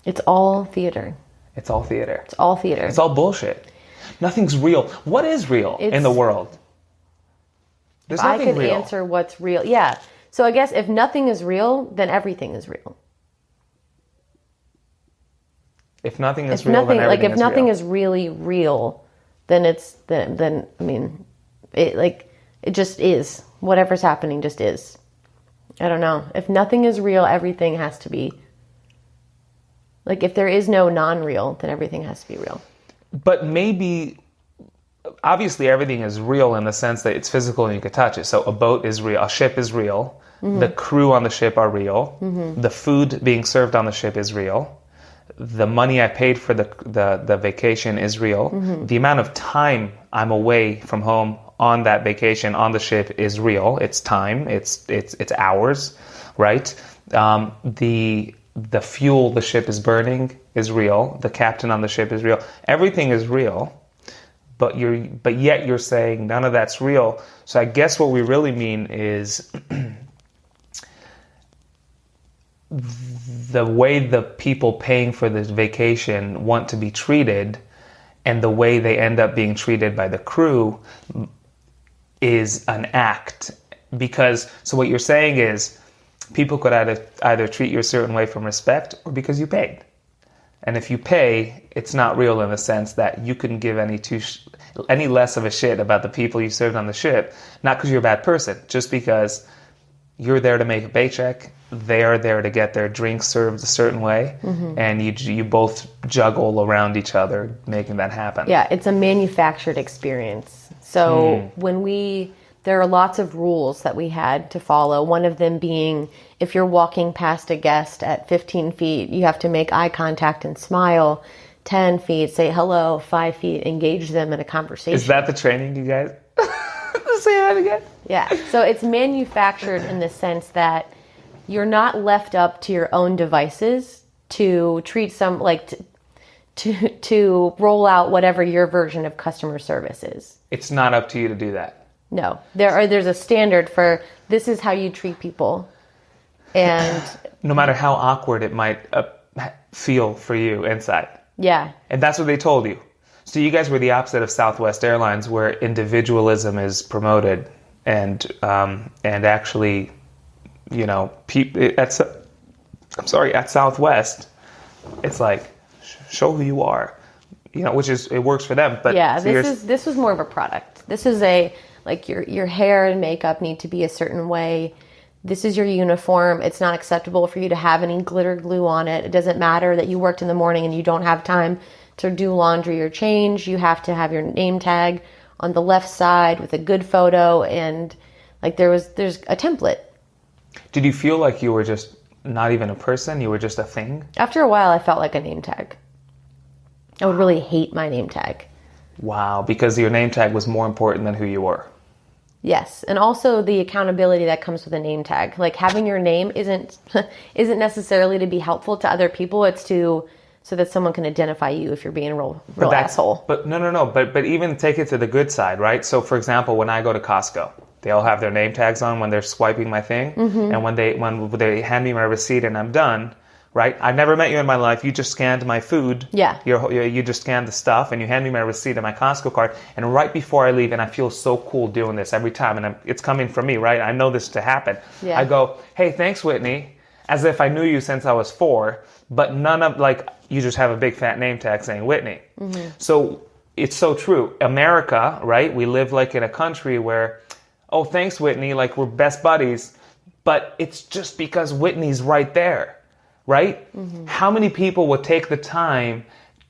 It's all theater. It's all theater. It's all theater. It's all bullshit. Nothing's real. What is real in the world? There's nothing real. I could answer what's real. Yeah. So I guess if nothing is real, then everything is real. If nothing is real, then everything is real. If nothing is really real, then it just is. Whatever's happening just is. I don't know. If nothing is real, everything has to be. Like, if there is no non-real, then everything has to be real. But maybe, obviously, everything is real in the sense that it's physical and you can touch it. So a boat is real. A ship is real. Mm-hmm. The crew on the ship are real. Mm-hmm. The food being served on the ship is real. The money I paid for the vacation is real. Mm-hmm. The amount of time I'm away from home on that vacation on the ship is real. It's time. It's hours, right? The fuel the ship is burning is real. The captain on the ship is real. Everything is real, but yet you're saying none of that's real. So I guess what we really mean is the way the people paying for this vacation want to be treated and the way they end up being treated by the crew is an act. So what you're saying is people could either treat you a certain way from respect or because you paid. And if you pay, it's not real in the sense that you couldn't give any less of a shit about the people you served on the ship, not because you're a bad person, just because you're there to make a paycheck, they're there to get their drinks served a certain way, mm-hmm. and you both juggle around each other making that happen. Yeah, it's a manufactured experience. So there are lots of rules that we had to follow. One of them being, if you're walking past a guest at 15 feet, you have to make eye contact and smile. 10 feet, say hello. 5 feet, engage them in a conversation. Is that the training you guys? Say that again. Yeah. So it's manufactured in the sense that you're not left up to your own devices to treat to roll out whatever your version of customer service is. It's not up to you to do that. No. There's a standard for this is how you treat people. And no matter how awkward it might feel for you inside. Yeah. And that's what they told you. So you guys were the opposite of Southwest Airlines, where individualism is promoted, and actually, at Southwest, it's like show who you are, which is it works for them. But yeah, this was more of a product. This is your hair and makeup need to be a certain way. This is your uniform. It's not acceptable for you to have any glitter glue on it. It doesn't matter that you worked in the morning and you don't have time to do laundry or change. You have to have your name tag on the left side with a good photo, and there's a template. Did you feel like you were just not even a person? You were just a thing? After a while, I felt like a name tag. I would really hate my name tag. Wow, because your name tag was more important than who you were. Yes, and also the accountability that comes with a name tag. Like, having your name isn't necessarily to be helpful to other people. It's so that someone can identify you if you're being a real asshole. But no. But even take it to the good side, right? So, for example, when I go to Costco, they all have their name tags on when they're swiping my thing, mm-hmm. and when they hand me my receipt and I'm done, right? I've never met you in my life. You just scanned my food. Yeah. You just scanned the stuff, and you hand me my receipt and my Costco card. And right before I leave, and I feel so cool doing this every time, and it's coming from me, right? I know this to happen. Yeah. I go, hey, thanks, Whitney, as if I knew you since I was 4, but none of, you just have a big fat name tag saying Whitney. Mm-hmm. So it's so true. America, right? We live in a country where, oh, thanks, Whitney, we're best buddies, but it's just because Whitney's right there. Right? Mm-hmm. How many people would take the time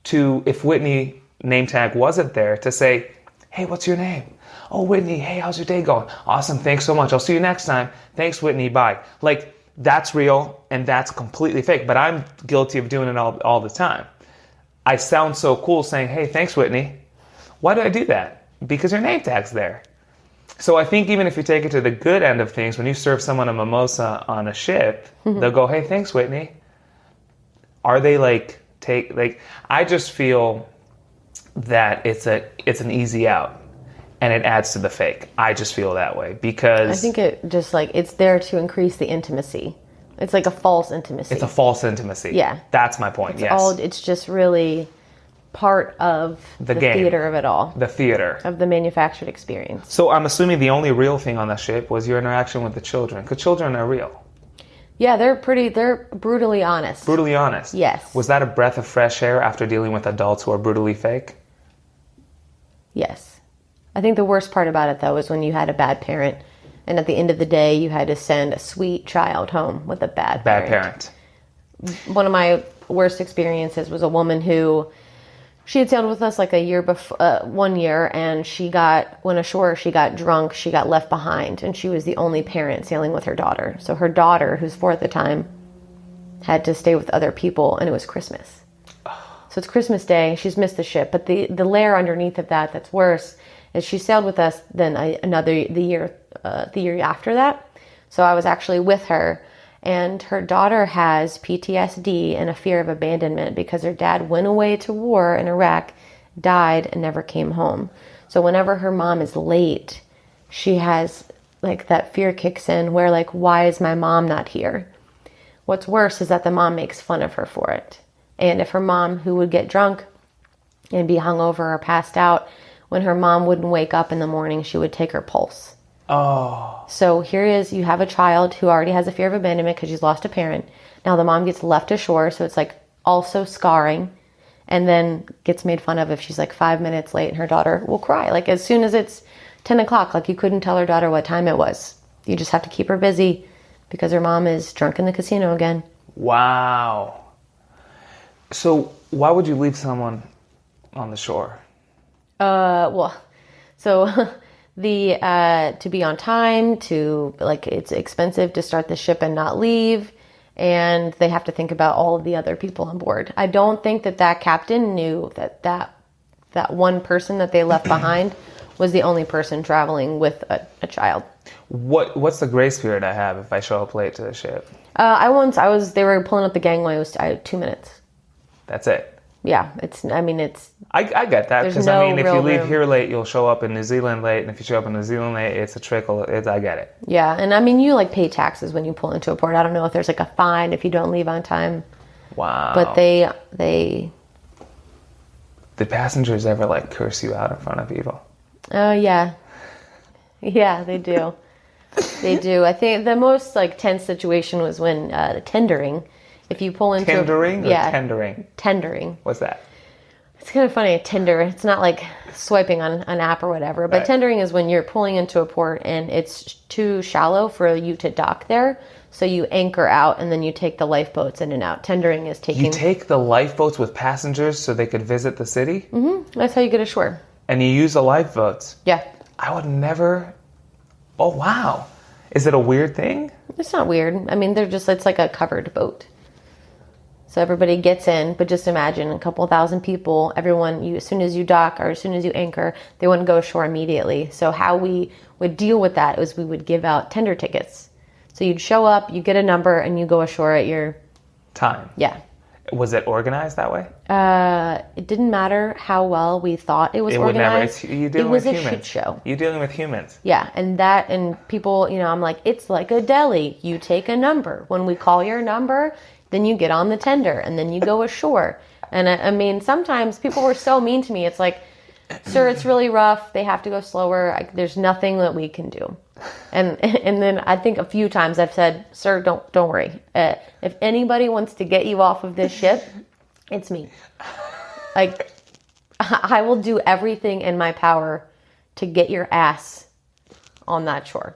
to, if Whitney name tag wasn't there, to say, hey, what's your name? Oh, Whitney, hey, how's your day going? Awesome, thanks so much. I'll see you next time. Thanks, Whitney, bye. That's real, and that's completely fake, but I'm guilty of doing it all the time. I sound so cool saying, hey, thanks, Whitney. Why do I do that? Because your name tag's there. So I think even if you take it to the good end of things, when you serve someone a mimosa on a ship, mm-hmm. they'll go, hey, thanks, Whitney. Are they I just feel that it's an easy out, and it adds to the fake. I just feel that way because I think it just like it's there to increase the intimacy. It's like a false intimacy. It's a false intimacy. Yeah. That's my point. It's just really part of the game. theater of it all. The theater. Of the manufactured experience. So I'm assuming the only real thing on the ship was your interaction with the children, because children are real. Yeah, they're brutally honest. Brutally honest. Yes. Was that a breath of fresh air after dealing with adults who are brutally fake? Yes. I think the worst part about it, though, is when you had a bad parent, and at the end of the day, you had to send a sweet child home with a bad parent. One of my worst experiences was a woman who, she had sailed with us like a year before, 1 year, and went ashore, she got drunk, she got left behind, and she was the only parent sailing with her daughter. So her daughter, who's 4 at the time, had to stay with other people, and it was Christmas. So it's Christmas Day, she's missed the ship, but the layer underneath of that's worse, is she sailed with us then the year after that. So I was actually with her, and her daughter has PTSD and a fear of abandonment because her dad went away to war in Iraq, died, and never came home. So whenever her mom is late, she has like that fear kicks in where like, why is my mom not here? What's worse is that the mom makes fun of her for it. And if her mom, who would get drunk and be hungover or passed out, when her mom wouldn't wake up in the morning, she would take her pulse. Oh. So here is, you have a child who already has a fear of abandonment because she's lost a parent. Now the mom gets left ashore, so it's like also scarring, and then gets made fun of if she's like 5 minutes late, and her daughter will cry. Like as soon as it's 10 o'clock, like you couldn't tell her daughter what time it was. You just have to keep her busy because her mom is drunk in the casino again. Wow. So why would you leave someone on the shore? So to be on time, to like, it's expensive to start the ship and not leave, and they have to think about all of the other people on board. I don't think that captain knew that one person that they left behind was the only person traveling with a child. What's the grace period I have if I show up late to the ship? They were pulling up the gangway, I had 2 minutes. That's it. Yeah, I get that, because no if you leave room. here late, you'll show up in New Zealand late, and if you show up in New Zealand late, it's a trickle. I get it. Yeah, and you like pay taxes when you pull into a port. I don't know if there's like a fine if you don't leave on time. Wow. But they the passengers ever like curse you out in front of people? Oh yeah, they do. They do. I think the most like tense situation was when tendering. If you pull into tendering or tendering? Tendering. What's that? It's kind of funny. A tender. It's not like swiping on an app or whatever. But tendering is when you're pulling into a port and it's too shallow for you to dock there. So you anchor out and then you take the lifeboats in and out. Tendering is taking. You take the lifeboats with passengers so they could visit the city? Mm-hmm. That's how you get ashore. And you use the lifeboats? Yeah. I would never. Oh wow. Is it a weird thing? It's not weird. It's like a covered boat. So everybody gets in, but just imagine a couple thousand people, everyone, as soon as you dock or as soon as you anchor, they wouldn't go ashore immediately. So how we would deal with that was we would give out tender tickets. So you'd show up, you get a number, and you go ashore at your time. Yeah. Was it organized that way? It didn't matter how well we thought it was organized. It was a humans. shit show. You're dealing with humans. Yeah, and people, I'm like, it's like a deli. You take a number. When we call your number, then you get on the tender, and then you go ashore. And sometimes people were so mean to me. It's like, sir, it's really rough. They have to go slower. There's nothing that we can do. And then I think a few times I've said, sir, don't worry. If anybody wants to get you off of this ship, it's me. Like, I will do everything in my power to get your ass on that shore.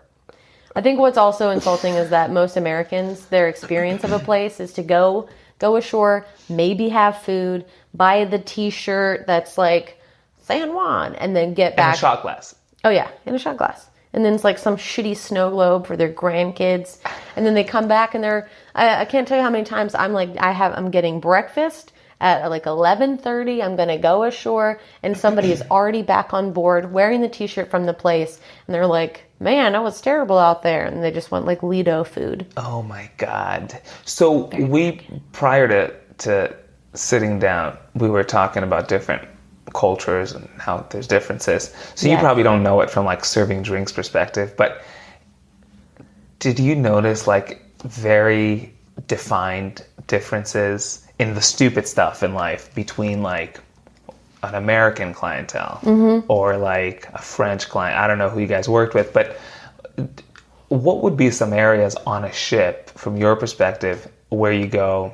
I think what's also insulting is that most Americans, their experience of a place is to go ashore, maybe have food, buy the t-shirt that's like San Juan, and then get back. In a shot glass. Oh yeah, in a shot glass. And then it's like some shitty snow globe for their grandkids. And then they come back and I can't tell you how many times I'm getting breakfast at like 11:30. I'm going to go ashore and somebody is already back on board wearing the t-shirt from the place. And they're like, man, that was terrible out there. And they just want like Lido food. Oh my God. So prior to sitting down, we were talking about different cultures and how there's differences. So you Yes. probably don't know it from like serving drinks perspective, but did you notice like very defined differences in the stupid stuff in life between like an American clientele or like a French client? I don't know who you guys worked with, but what would be some areas on a ship from your perspective where you go,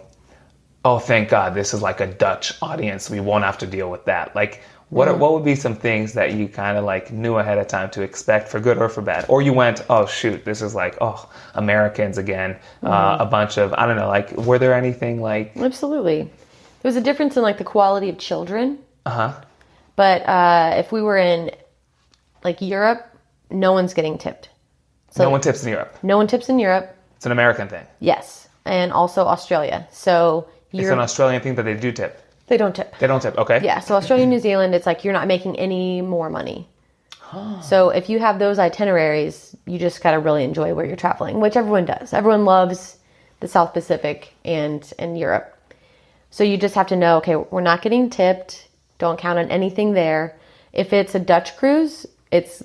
oh, thank God, this is like a Dutch audience. We won't have to deal with that. Like, what would be some things that you kind of like knew ahead of time to expect for good or for bad? Or you went, oh, shoot, this is like, oh, Americans again, a bunch of, I don't know, like, were there anything like... Absolutely. There was a difference in like the quality of children. Uh-huh. But if we were in like Europe, no one's getting tipped. So No one tips in Europe. No one tips in Europe. It's an American thing. Yes. And also Australia. So It's an Australian thing, but they do tip. They don't tip. They don't tip, okay. Yeah, so Australia and New Zealand, it's like you're not making any more money. So if you have those itineraries, you just got to really enjoy where you're traveling, which everyone does. Everyone loves the South Pacific and Europe. So you just have to know, okay, we're not getting tipped. Don't count on anything there. If it's a Dutch cruise, it's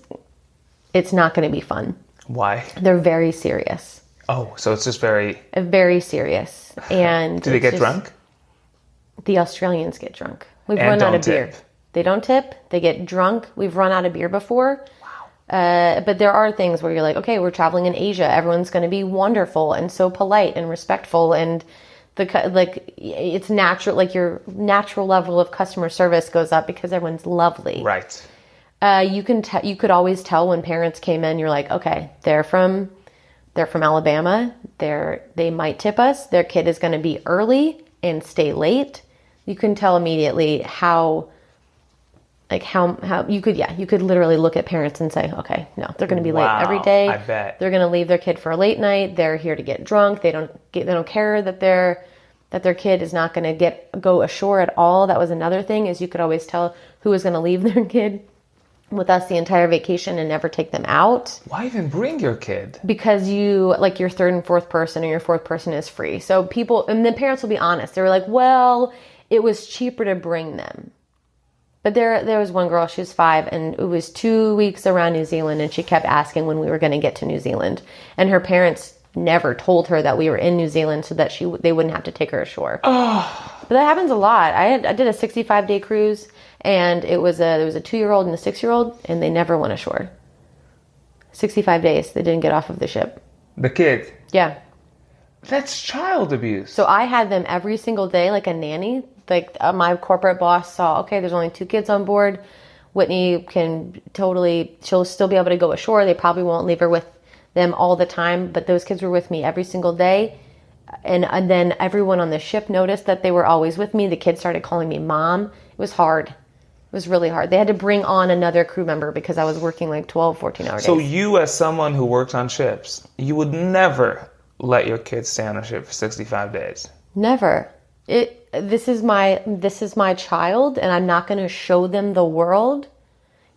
not going to be fun. Why? They're very serious. Oh, so it's just very... Very serious. And Do they get drunk? The Australians get drunk. We've And run out don't of beer. tip. They don't tip. They get drunk. We've run out of beer before. Wow. But there are things where you're like, okay, we're traveling in Asia. Everyone's going to be wonderful and so polite and respectful, and it's natural. Like your natural level of customer service goes up because everyone's lovely. Right. You could always tell when parents came in. You're like, okay, they're from Alabama. They might tip us. Their kid is going to be early and stay late. You can tell immediately how you could literally look at parents and say, okay, no, they're going to be late every day. I bet. They're going to leave their kid for a late night. They're here to get drunk. They don't care that their kid is not going to go ashore at all. That was another thing, is you could always tell who was going to leave their kid with us the entire vacation and never take them out. Why even bring your kid? Because your third and fourth person, or your fourth person is free. So and the parents will be honest. They were like, well, it was cheaper to bring them. But there was one girl, she was 5, and it was 2 weeks around New Zealand, and she kept asking when we were going to get to New Zealand. And her parents never told her that we were in New Zealand so that they wouldn't have to take her ashore. Oh. But that happens a lot. I did a 65-day cruise, and there was a 2-year-old and a 6-year-old, and they never went ashore. 65 days, they didn't get off of the ship. The kid? Yeah. That's child abuse. So I had them every single day, like a nanny. Like my corporate boss saw, okay, there's only 2 kids on board. Whitney she'll still be able to go ashore. They probably won't leave her with them all the time, but those kids were with me every single day. And then everyone on the ship noticed that they were always with me. The kids started calling me mom. It was hard. It was really hard. They had to bring on another crew member because I was working like 12, 14-hour days. So you, as someone who worked on ships, you would never let your kids stay on a ship for 65 days? Never. This is my child, and I'm not going to show them the world.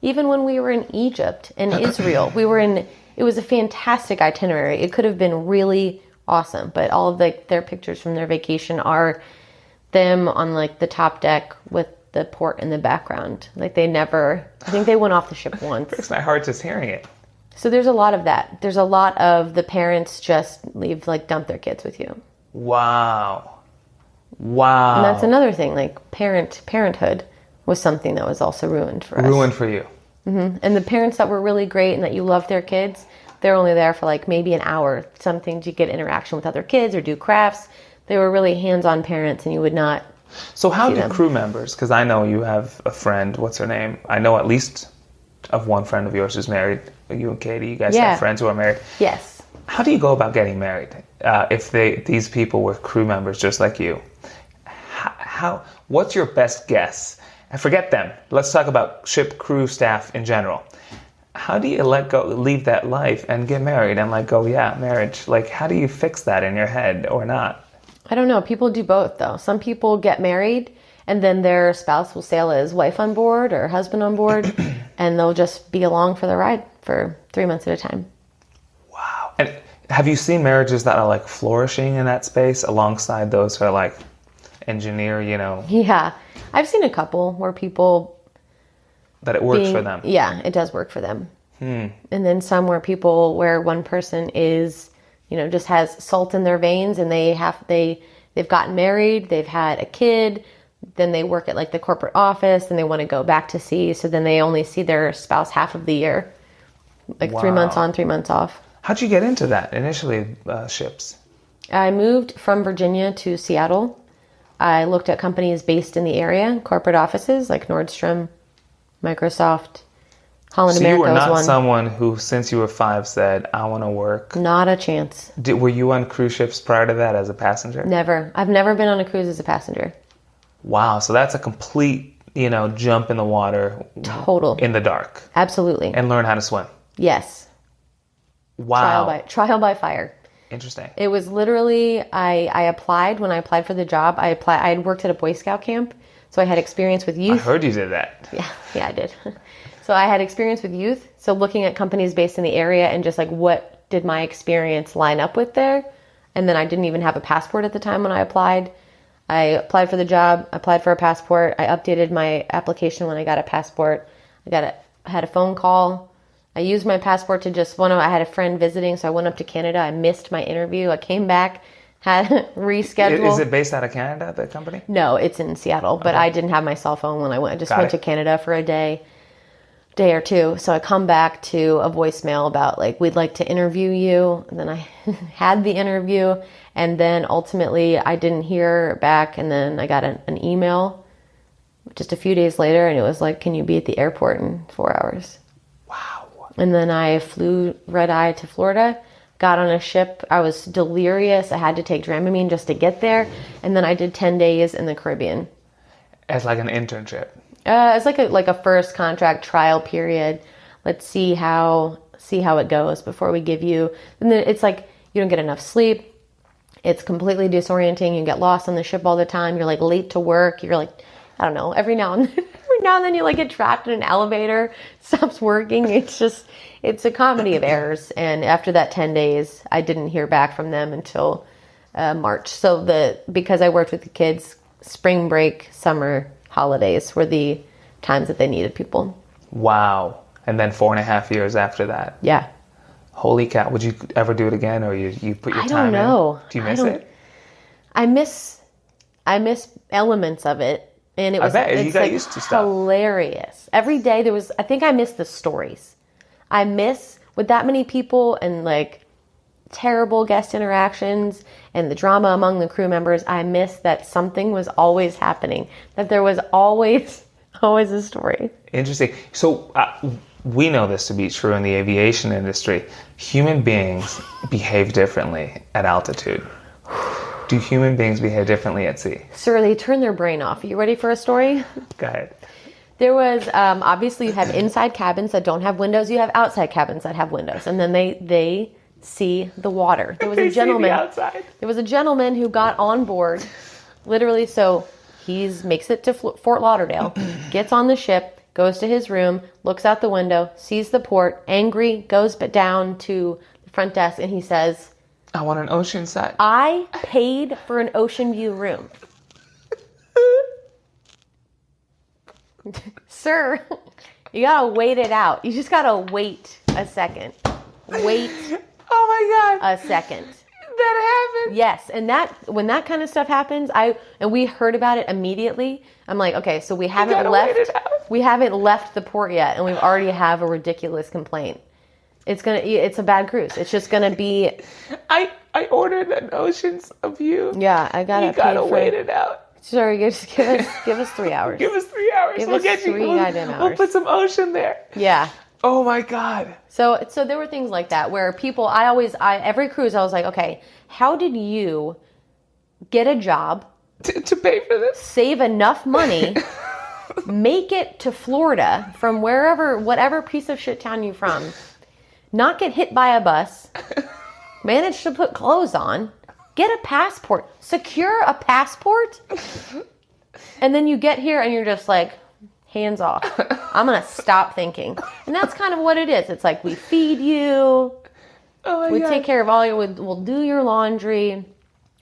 Even when we were in Egypt and Israel, it was a fantastic itinerary. It could have been really awesome, but all of their pictures from their vacation are them on like the top deck with the port in the background. Like I think they went off the ship once. Breaks my heart just hearing it. So there's a lot of that. There's a lot of the parents just dump their kids with you. Wow. And that's another thing. Like parenthood was something that was also ruined for us. Ruined for you. Mm-hmm. And the parents that were really great and that you loved their kids, they're only there for like maybe an hour. Something to get interaction with other kids or do crafts. They were really hands-on parents, and you would not. So how do crew members? Because I know you have a friend. What's her name? I know at least of one friend of yours who's married. You and Katie, you guys have friends who are married. Yes. How do you go about getting married? If these people were crew members just like you, what's your best guess? And forget them. Let's talk about ship crew staff in general. How do you leave that life and get married and marriage? Like, how do you fix that in your head or not? I don't know. People do both, though. Some people get married, and then their spouse will sail as wife on board or husband on board, and they'll just be along for the ride for 3 months at a time. Wow. And have you seen marriages that are like flourishing in that space alongside those who are like engineer, Yeah. I've seen a couple where people that it works for them. Yeah, it does work for them. And then some where people, where one person is, just has salt in their veins, and they've gotten married, they've had a kid, then they work at like the corporate office, and they want to go back to sea. So then they only see their spouse half of the year, like 3 months on, 3 months off. How'd you get into that initially, ships? I moved from Virginia to Seattle. I looked at companies based in the area, corporate offices like Nordstrom, Microsoft, Holland America was one. So you were not someone who, since you were 5, said, I want to work? Not a chance. Were you on cruise ships prior to that as a passenger? Never. I've never been on a cruise as a passenger. Wow. So that's a complete, jump in the water. Total. In the dark. Absolutely. And learn how to swim. Yes. Wow. Trial by fire. Interesting. It was literally, I applied, when I applied for the job, I had worked at a Boy Scout camp, so I had experience with youth. I heard you did that. Yeah, I did. So I had experience with youth, so looking at companies based in the area and just like what did my experience line up with there. And then I didn't even have a passport at the time when I applied. I applied for the job, applied for a passport. I updated my application when I got a passport. I had a phone call. I used my passport to I had a friend visiting, so I went up to Canada. I missed my interview. I came back, had rescheduled. Is it based out of Canada, the company? No, it's in Seattle, but I didn't have my cell phone when I went. I just went to Canada for a day or two. So I come back to a voicemail about like, we'd like to interview you. And then I had the interview, and then ultimately I didn't hear back. And then I got an email just a few days later, and it was like, can you be at the airport in 4 hours? Wow. And then I flew red-eye to Florida, got on a ship. I was delirious. I had to take Dramamine just to get there. And then I did 10 days in the Caribbean. As like an internship? It's like a first contract trial period. Let's see how it goes before we give you. And then it's like you don't get enough sleep. It's completely disorienting. You get lost on the ship all the time. You're like late to work. You're like, I don't know, every now and then you like get trapped in an elevator, stops working. It's a comedy of errors. And after that 10 days, I didn't hear back from them until March. So because I worked with the kids, spring break, summer holidays were the times that they needed people. Wow. And then 4.5 years after that. Yeah. Holy cow. Would you ever do it again, or you put your time in? I don't know. Do you miss it? I miss elements of it. And it was you got used to stuff. Hilarious. Every day I think I miss the stories. I miss, with that many people and like terrible guest interactions and the drama among the crew members, I miss that something was always happening, that there was always a story. Interesting. So we know this to be true in the aviation industry. Human beings behave differently at altitude. Do human beings behave differently at sea? Sir, they turn their brain off. Are you ready for a story? Go ahead. There was, obviously you have inside cabins that don't have windows. You have outside cabins that have windows. And then they see the water. There was a gentleman. See the outside. There was a gentleman who got on board, literally. So he makes it to Fort Lauderdale, gets on the ship, goes to his room, looks out the window, sees the port, angry, goes down to the front desk, and he says, I want an oceanside. I paid for an ocean view room. Sir, you gotta wait it out. You just gotta wait a second. Wait. Oh my God. A second. That happened. Yes, and when that kind of stuff happens, and we heard about it immediately. I'm like, okay, so we haven't left the port yet, and we already have a ridiculous complaint. It's a bad cruise. It's just gonna be. I ordered an ocean's view. Yeah, I gotta wait it out. Sorry, just give us 3 hours. Give us 3 hours. We'll get you 3 goddamn hours. We'll put some ocean there. Yeah. Oh my God. So there were things like that where people. Every cruise I was like, okay, how did you get a job to pay for this? Save enough money. Make it to Florida from whatever piece of shit town you're from. Not get hit by a bus, manage to put clothes on, get a passport, secure a passport, and then you get here and you're just like, hands off. I'm going to stop thinking. And that's kind of what it is. It's like we feed you, we take care of all we'll do your laundry,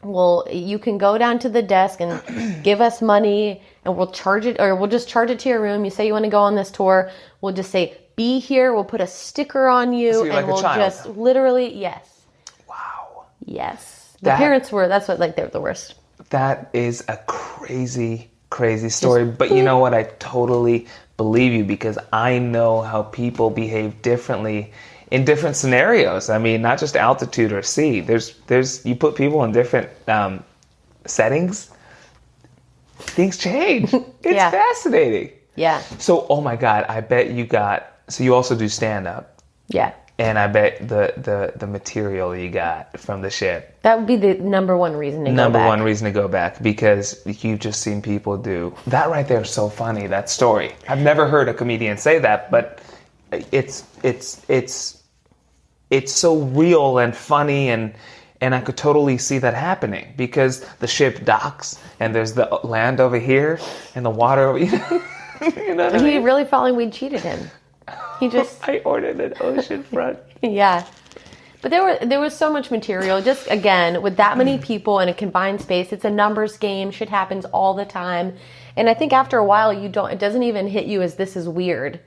well, you can go down to the desk and give us money and we'll charge it, or we'll just charge it to your room. You say you want to go on this tour. We'll just say, be here. We'll put a sticker on you So you're and like a we'll child. just literally, yes. Wow. Yes. The parents were, that's what, like, they're the worst. That is a crazy, crazy story. But you know what? I totally believe you, because I know how people behave differently in different scenarios. I mean, not just altitude or sea. There's you put people in different settings, things change. It's fascinating. Yeah. So, oh my God, I bet so you also do stand-up. Yeah. And I bet the material you got from the ship. That would be the number one reason to go back. Number one reason to go back, because you've just seen people do that right there. Is so funny, that story. I've never heard a comedian say that, but it's so real and funny, and I could totally see that happening, because the ship docks and there's the land over here and the water over here. You know what I mean? He really felt like we cheated him. He just... I ordered an ocean front. Yeah. But there was so much material. Just, again, with that many people in a confined space, it's a numbers game. Shit happens all the time. And I think after a while, it doesn't even hit you as this is weird.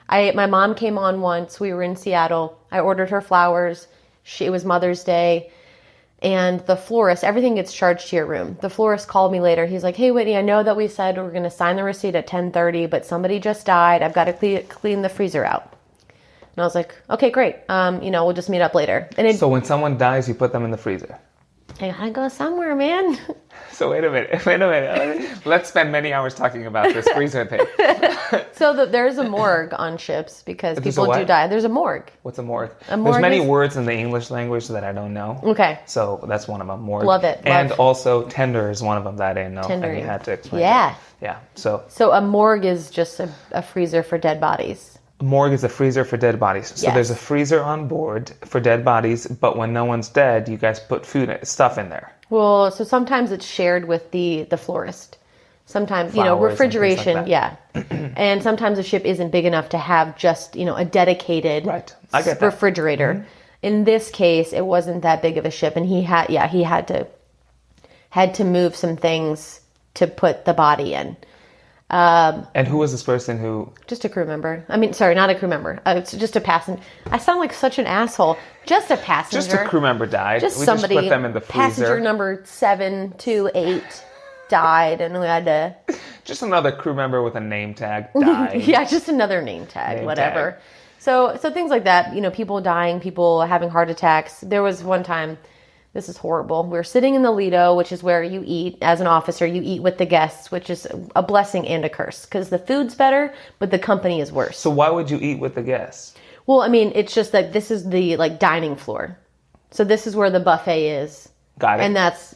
My mom came on once. We were in Seattle. I ordered her flowers. It was Mother's Day. And the florist, everything gets charged to your room. The florist called me later. He's like, hey, Whitney, I know that we said we're going to sign the receipt at 10:30, but somebody just died. I've got to clean the freezer out. And I was like, okay, great. We'll just meet up later. And so when someone dies, you put them in the freezer? I gotta go somewhere, man. So wait a minute. Let's spend many hours talking about this freezer thing. So there's a morgue on ships because people do die. There's a morgue. What's a morgue? There's many words in the English language that I don't know. Okay. So that's one of them. Morgue. Love it. And also tender is one of them that I didn't know. Tender. And you had to explain. Yeah. Yeah. So a morgue is just a freezer for dead bodies. Morgue is a freezer for dead bodies. So there's a freezer on board for dead bodies, but when no one's dead, you guys put stuff in there. Well, so sometimes it's shared with the florist. Sometimes, Flowers refrigeration, and things like and sometimes a ship isn't big enough to have just, a dedicated I get that. refrigerator. Mm-hmm. In this case, it wasn't that big of a ship, and he had to move some things to put the body in. And who was this person who... Just a crew member. I mean, sorry, not a crew member. It's just a passenger. I sound like such an asshole. Just a passenger. Just a crew member died. Just we somebody. Just put them in the freezer. Passenger number 728 died, and we had to... Just another crew member with a name tag died. Yeah, just another name tag, whatever. Tag. So things like that, people dying, people having heart attacks. There was one time... This is horrible. We're sitting in the Lido, which is where you eat. As an officer, you eat with the guests, which is a blessing and a curse because the food's better, but the company is worse. So why would you eat with the guests? Well, I mean, it's just that this is the dining floor. So this is where the buffet is. Got it. And that's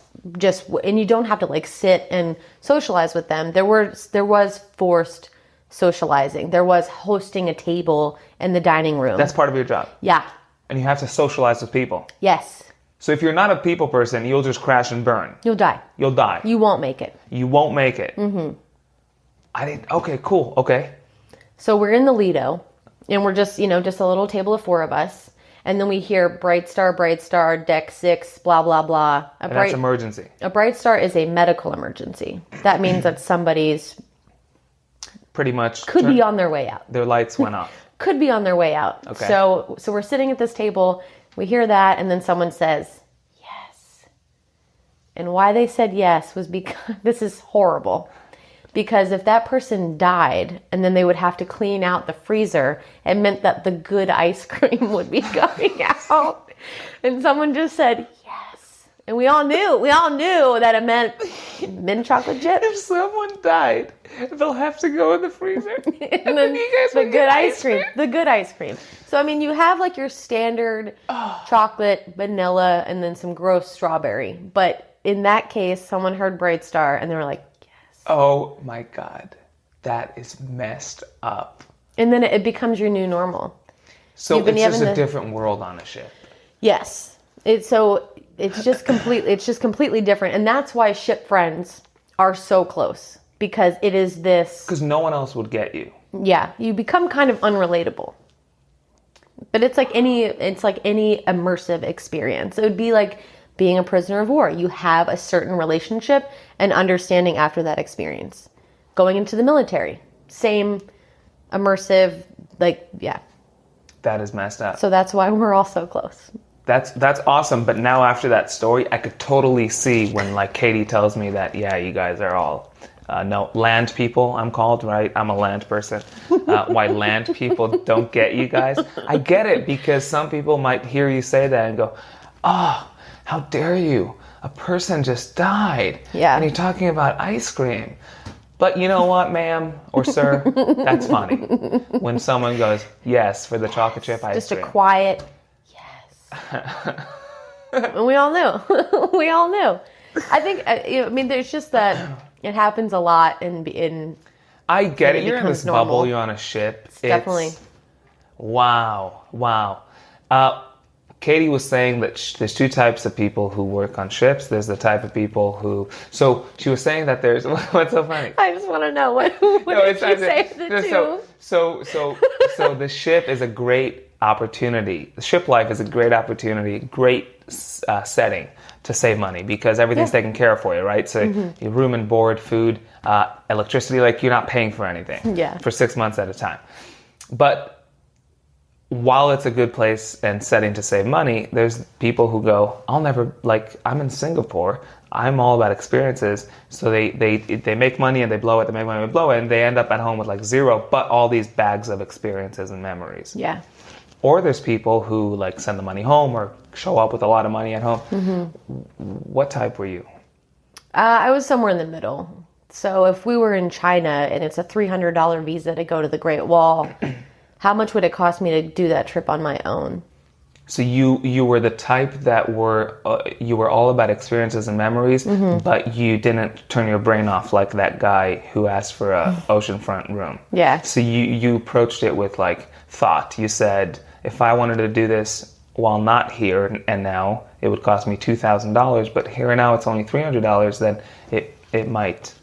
and you don't have to sit and socialize with them. There was forced socializing. There was hosting a table in the dining room. That's part of your job. Yeah. And you have to socialize with people. Yes. So if you're not a people person, you'll just crash and burn. You'll die. You'll die. You won't make it. You won't make it. Mm-hmm. Okay, cool. Okay. So we're in the Lido, and we're just a little table of four of us. And then we hear Bright Star, deck 6, blah, blah, blah. That's emergency. A Bright Star is a medical emergency. That means that somebody's... Pretty much... Could be on their way out. Their lights went off. Could be on their way out. Okay. So we're sitting at this table... We hear that, and then someone says, yes. And why they said yes was because, this is horrible, because if that person died, and then they would have to clean out the freezer, it meant that the good ice cream would be going out. And someone just said, yes. And we all knew that it meant mint chocolate chips. If someone died, they'll have to go in the freezer. and then you guys the good ice cream. The good ice cream. So, I mean, you have your standard chocolate, vanilla, and then some gross strawberry. But in that case, someone heard Bright Star, and they were like, yes. Oh, my God. That is messed up. And then it becomes your new normal. So it's just a different world on a ship. Yes. It's just completely different. And that's why ship friends are so close. Because it is this... Because no one else would get you. Yeah. You become kind of unrelatable. But it's like any immersive experience. It would be like being a prisoner of war. You have a certain relationship and understanding after that experience. Going into the military, same immersive, yeah. That is messed up. So that's why we're all so close. That's awesome. But now after that story, I could totally see when like Katie tells me that, yeah, you guys are all, no, land people, I'm called, right? I'm a land person. Why land people don't get you guys. I get it, because some people might hear you say that and go, oh, how dare you? A person just died. Yeah. And you're talking about ice cream. But you know what, ma'am or sir? That's funny. When someone goes, yes, for the chocolate chip ice just cream. Just a quiet, yes. And we all knew. We all knew. I think, I mean, there's just that it happens a lot in I get it. You're in this normal. bubble. You're on a ship. It's definitely. Wow. Katie was saying that there's two types of people who work on ships. There's the type of people who... So she was saying that there's... What's so funny? I just want to know what did she say the two? So the ship is a great opportunity. The ship life is a great opportunity, great setting to save money, because everything's taken care of for you, right? So your room and board, food, electricity, like you're not paying for anything for 6 months at a time. But while it's a good place and setting to save money, there's people who go, I'll never, like, I'm in Singapore, I'm all about experiences. So they make money and they blow it, they make money and blow it, and they end up at home with like zero, but all these bags of experiences and memories. Yeah. Or there's people who like send the money home or show up with a lot of money at home. What type were you? I was somewhere in the middle. So if we were in China and it's a $300 visa to go to the Great Wall, how much would it cost me to do that trip on my own? So you were the type that you were all about experiences and memories, but you didn't turn your brain off like that guy who asked for a oceanfront room. Yeah. So you approached it with like thought. You said, if I wanted to do this while not here and now, it would cost me $2,000, but here and now it's only $300, then it might.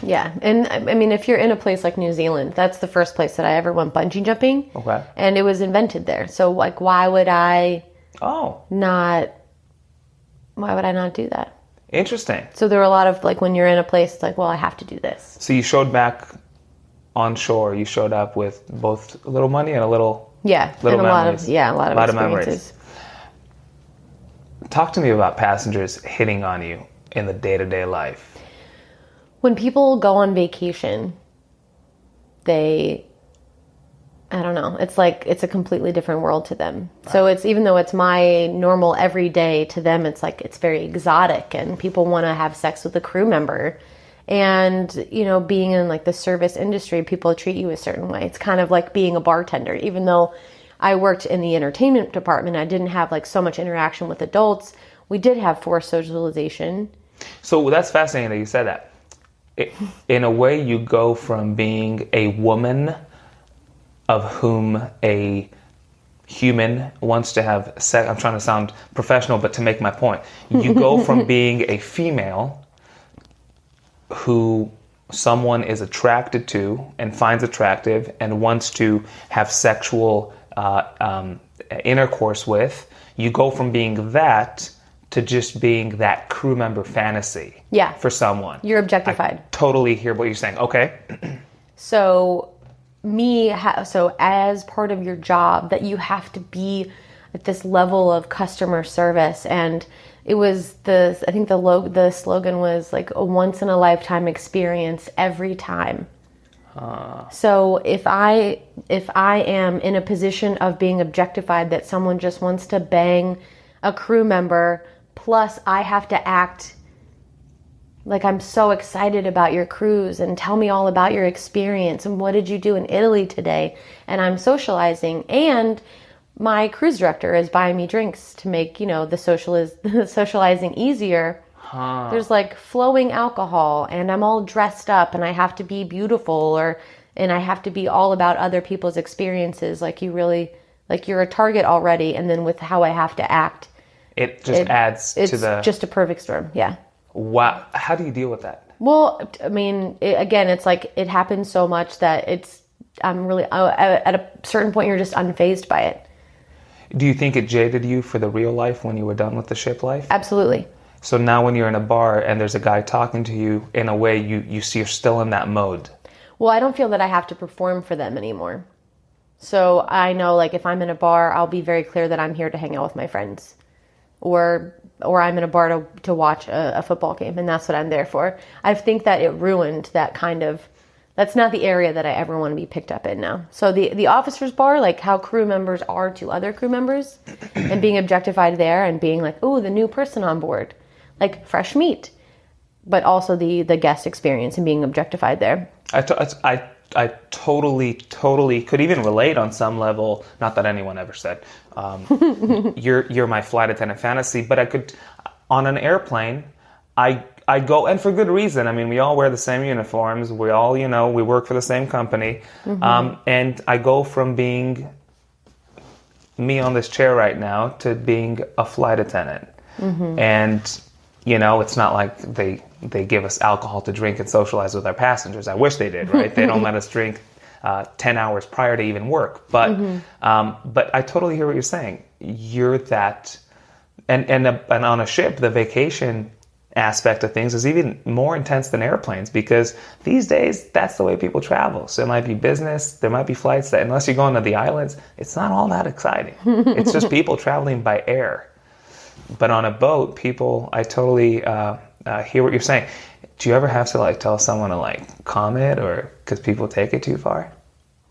Yeah, and I mean, if you're in a place like New Zealand, that's the first place that I ever went bungee jumping. Okay. And it was invented there. So, like, why would I not do that? Interesting. So there were a lot of, like, when you're in a place, it's like, well, I have to do this. So you showed back on shore, you showed up with both a little money and a little memories. A lot of experiences. Talk to me about passengers hitting on you in the day-to-day life. When people go on vacation, I don't know, it's like, it's a completely different world to them. Right. So it's, even though it's my normal everyday, to them, it's like, it's very exotic, and people want to have sex with a crew member. And, you know, being in like the service industry, people treat you a certain way. It's kind of like being a bartender. Even though I worked in the entertainment department, I didn't have like so much interaction with adults. We did have forced socialization. So that's fascinating that you said that. In a way, you go from being a woman of whom a human wants to have sex. I'm trying to sound professional, but to make my point, you go from being a female who someone is attracted to and finds attractive and wants to have sexual intercourse with. You go from being that to just being that crew member fantasy for someone. You're objectified. I totally hear what you're saying. Okay. So as part of your job, that you have to be at this level of customer service. And it was I think the slogan was like a once in a lifetime experience every time. So if I am in a position of being objectified, that someone just wants to bang a crew member, plus I have to act like I'm so excited about your cruise and tell me all about your experience and what did you do in Italy today, and I'm socializing, and my cruise director is buying me drinks to make, you know, the socializing easier. There's like flowing alcohol, and I'm all dressed up, and I have to be beautiful, and I have to be all about other people's experiences. Like you're a target already, and then with how I have to act, it adds to the... It's just a perfect storm, yeah. Wow. How do you deal with that? Well, I mean, it's like it happens so much that I'm really... at a certain point, you're just unfazed by it. Do you think it jaded you for the real life when you were done with the ship life? Absolutely. So now when you're in a bar and there's a guy talking to you, in a way you see you're still in that mode. Well, I don't feel that I have to perform for them anymore. So I know, like, if I'm in a bar, I'll be very clear that I'm here to hang out with my friends. Or I'm in a bar to watch a football game, and that's what I'm there for. I think that it ruined that kind of... That's not the area that I ever want to be picked up in now. So the officers' bar, like how crew members are to other crew members, and being objectified there and being like, oh, the new person on board. Like fresh meat. But also the guest experience and being objectified there. I totally could even relate on some level. Not that anyone ever said, you're my flight attendant fantasy. But I could, on an airplane, I go, and for good reason. I mean, we all wear the same uniforms. We all, we work for the same company. Mm-hmm. And I go from being me on this chair right now to being a flight attendant. Mm-hmm. And, it's not like they give us alcohol to drink and socialize with our passengers. I wish they did, right? They don't let us drink 10 hours prior to even work. But mm-hmm. But I totally hear what you're saying. You're that, and on a ship, the vacation aspect of things is even more intense than airplanes, because these days that's the way people travel. So it might be business, there might be flights that, unless you're going to the islands, it's not all that exciting. It's just people traveling by air. But on a boat, I totally hear what you're saying. Do you ever have to tell someone to calm it, or because people take it too far?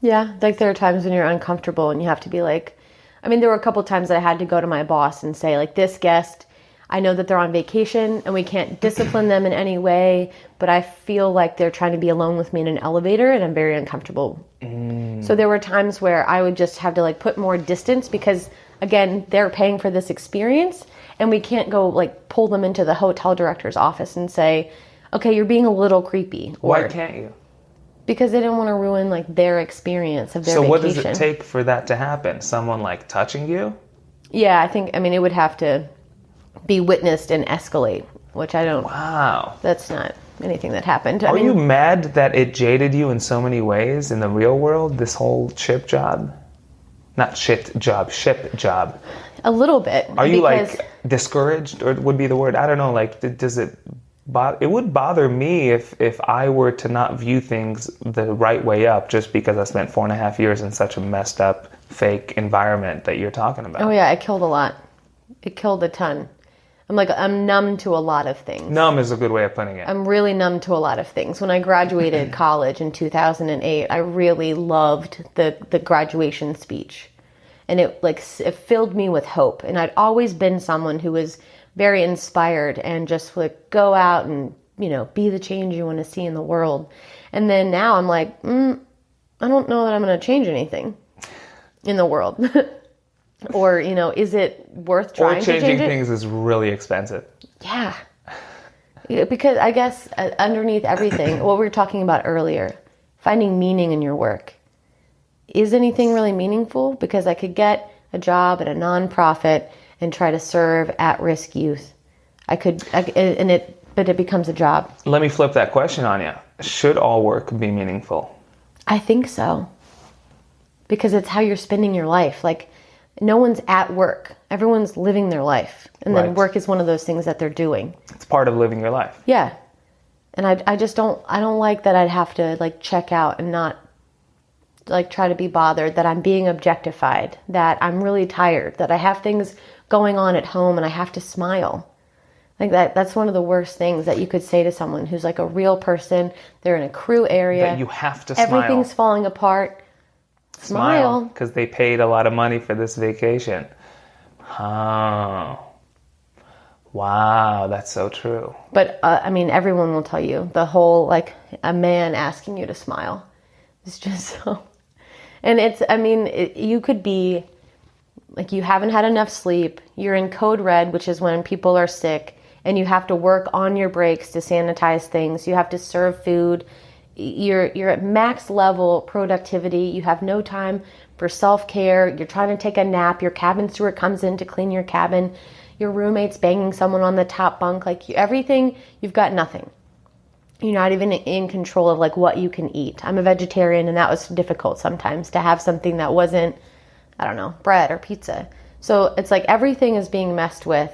Yeah, there are times when you're uncomfortable and you have to be there were a couple times that I had to go to my boss and say, this guest, I know that they're on vacation and we can't discipline them in any way, but I feel like they're trying to be alone with me in an elevator and I'm very uncomfortable. So there were times where I would just have to put more distance because, again, they're paying for this experience and we can't go pull them into the hotel director's office and say, okay, you're being a little creepy. Why can't you? Because they don't want to ruin their experience of their vacation. So what does it take for that to happen? Someone touching you? Yeah, I think, it would have to be witnessed and escalate, which I don't... Wow. That's not anything that happened. Are you mad that it jaded you in so many ways in the real world, this whole ship job? Not shit job, ship job. A little bit. Are you discouraged, or would be the word? I don't know, does it... It would bother me if I were to not view things the right way up just because I spent 4.5 years in such a messed up, fake environment that you're talking about. Oh yeah, it killed a lot. It killed a ton. I'm numb to a lot of things. Numb is a good way of putting it. I'm really numb to a lot of things. When I graduated college in 2008, I really loved the graduation speech. And it filled me with hope. And I'd always been someone who was very inspired and just go out and, be the change you want to see in the world. And then now I'm I don't know that I'm going to change anything in the world. Or, is it worth trying to change it? Or changing things is really expensive. Yeah. Because I guess underneath everything, what we were talking about earlier, finding meaning in your work. Is anything really meaningful? Because I could get a job at a nonprofit and try to serve at-risk youth. But it becomes a job. Let me flip that question on you. Should all work be meaningful? I think so. Because it's how you're spending your life. No one's at work. Everyone's living their life. And then work is one of those things that they're doing. It's part of living your life. Yeah. And I just don't like that I'd have to check out and not try to be bothered, that I'm being objectified, that I'm really tired, that I have things going on at home and I have to smile. That's one of the worst things that you could say to someone who's a real person. They're in a crew area. That you have to smile. Everything's falling apart. Smile. Because they paid a lot of money for this vacation. Oh. Wow, that's so true. But, everyone will tell you. The whole, a man asking you to smile. It's just so... And it's, you could be, you haven't had enough sleep. You're in code red, which is when people are sick. And you have to work on your breaks to sanitize things. You have to serve food. You're at max level productivity. You have no time for self-care. You're trying to take a nap. Your cabin steward comes in to clean your cabin. Your roommate's banging someone on the top bunk. Everything, you've got nothing. You're not even in control of what you can eat. I'm a vegetarian and that was difficult sometimes to have something that wasn't, I don't know, bread or pizza. So it's like everything is being messed with,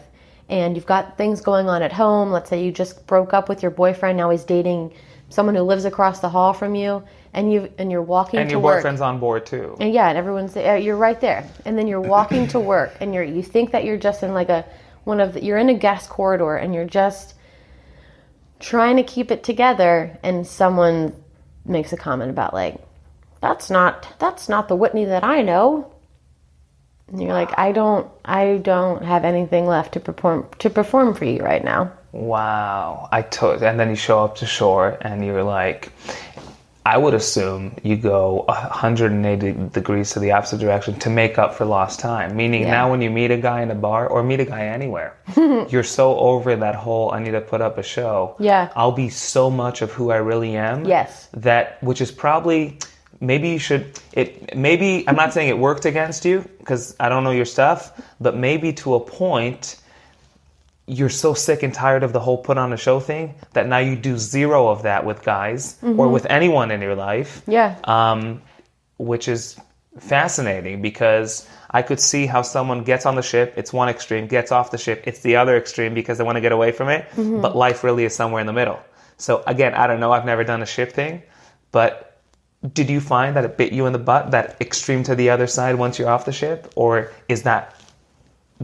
and you've got things going on at home. Let's say you just broke up with your boyfriend. Now he's dating someone who lives across the hall from you, and you're walking to work. And your boyfriend's on board too. And yeah, and everyone's you're right there. And then you're walking to work, and you think that you're just in like you're in a guest corridor, and you're just trying to keep it together, and someone makes a comment about like, that's not the Whitney that I know. And you're like, I don't have anything left to perform for you right now. Wow. And then you show up to shore, and you're like, I would assume you go 180 degrees to the opposite direction to make up for lost time. Meaning now when you meet a guy in a bar or meet a guy anywhere, you're so over that whole, I need to put up a show. Yeah. I'll be so much of who I really am. Yes. Which is probably, maybe I'm not saying it worked against you because I don't know your stuff, but maybe to a point, you're so sick and tired of the whole put on a show thing that now you do zero of that with guys or with anyone in your life. Yeah. Which is fascinating because I could see how someone gets on the ship, it's one extreme, gets off the ship, it's the other extreme because they want to get away from it, but life really is somewhere in the middle. So again, I don't know, I've never done a ship thing, but did you find that it bit you in the butt, that extreme to the other side once you're off the ship, or is that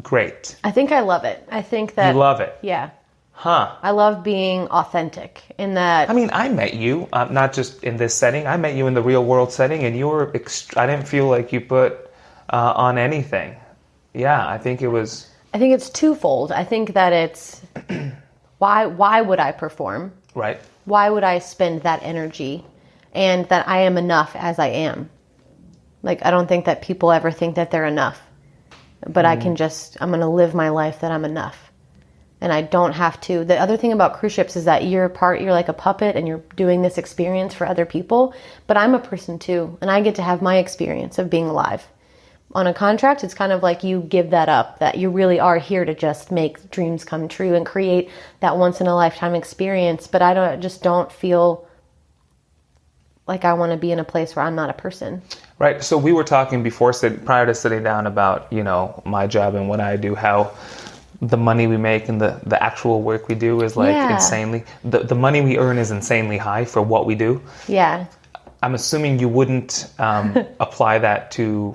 great? I think I love it. I think that... You love it? Yeah. Huh. I love being authentic in that... I mean, I met you, not just in this setting, I met you in the real world setting, and you were... I didn't feel like you put on anything. Yeah, I think it was... I think it's twofold. I think that it's... Why would I perform? Right. Why would I spend that energy? And that I am enough as I am. Like, I don't think that people ever think that they're enough. But I'm going to live my life that I'm enough. And I don't have to. The other thing about cruise ships is that you're like a puppet and you're doing this experience for other people. But I'm a person too. And I get to have my experience of being alive. On a contract, it's kind of like you give that up, that you really are here to just make dreams come true and create that once in a lifetime experience. But I just don't feel like I want to be in a place where I'm not a person. Right. So we were talking prior to sitting down about, my job and what I do, how the money we make and the actual work we do is insanely, the money we earn is insanely high for what we do. Yeah. I'm assuming you wouldn't apply that to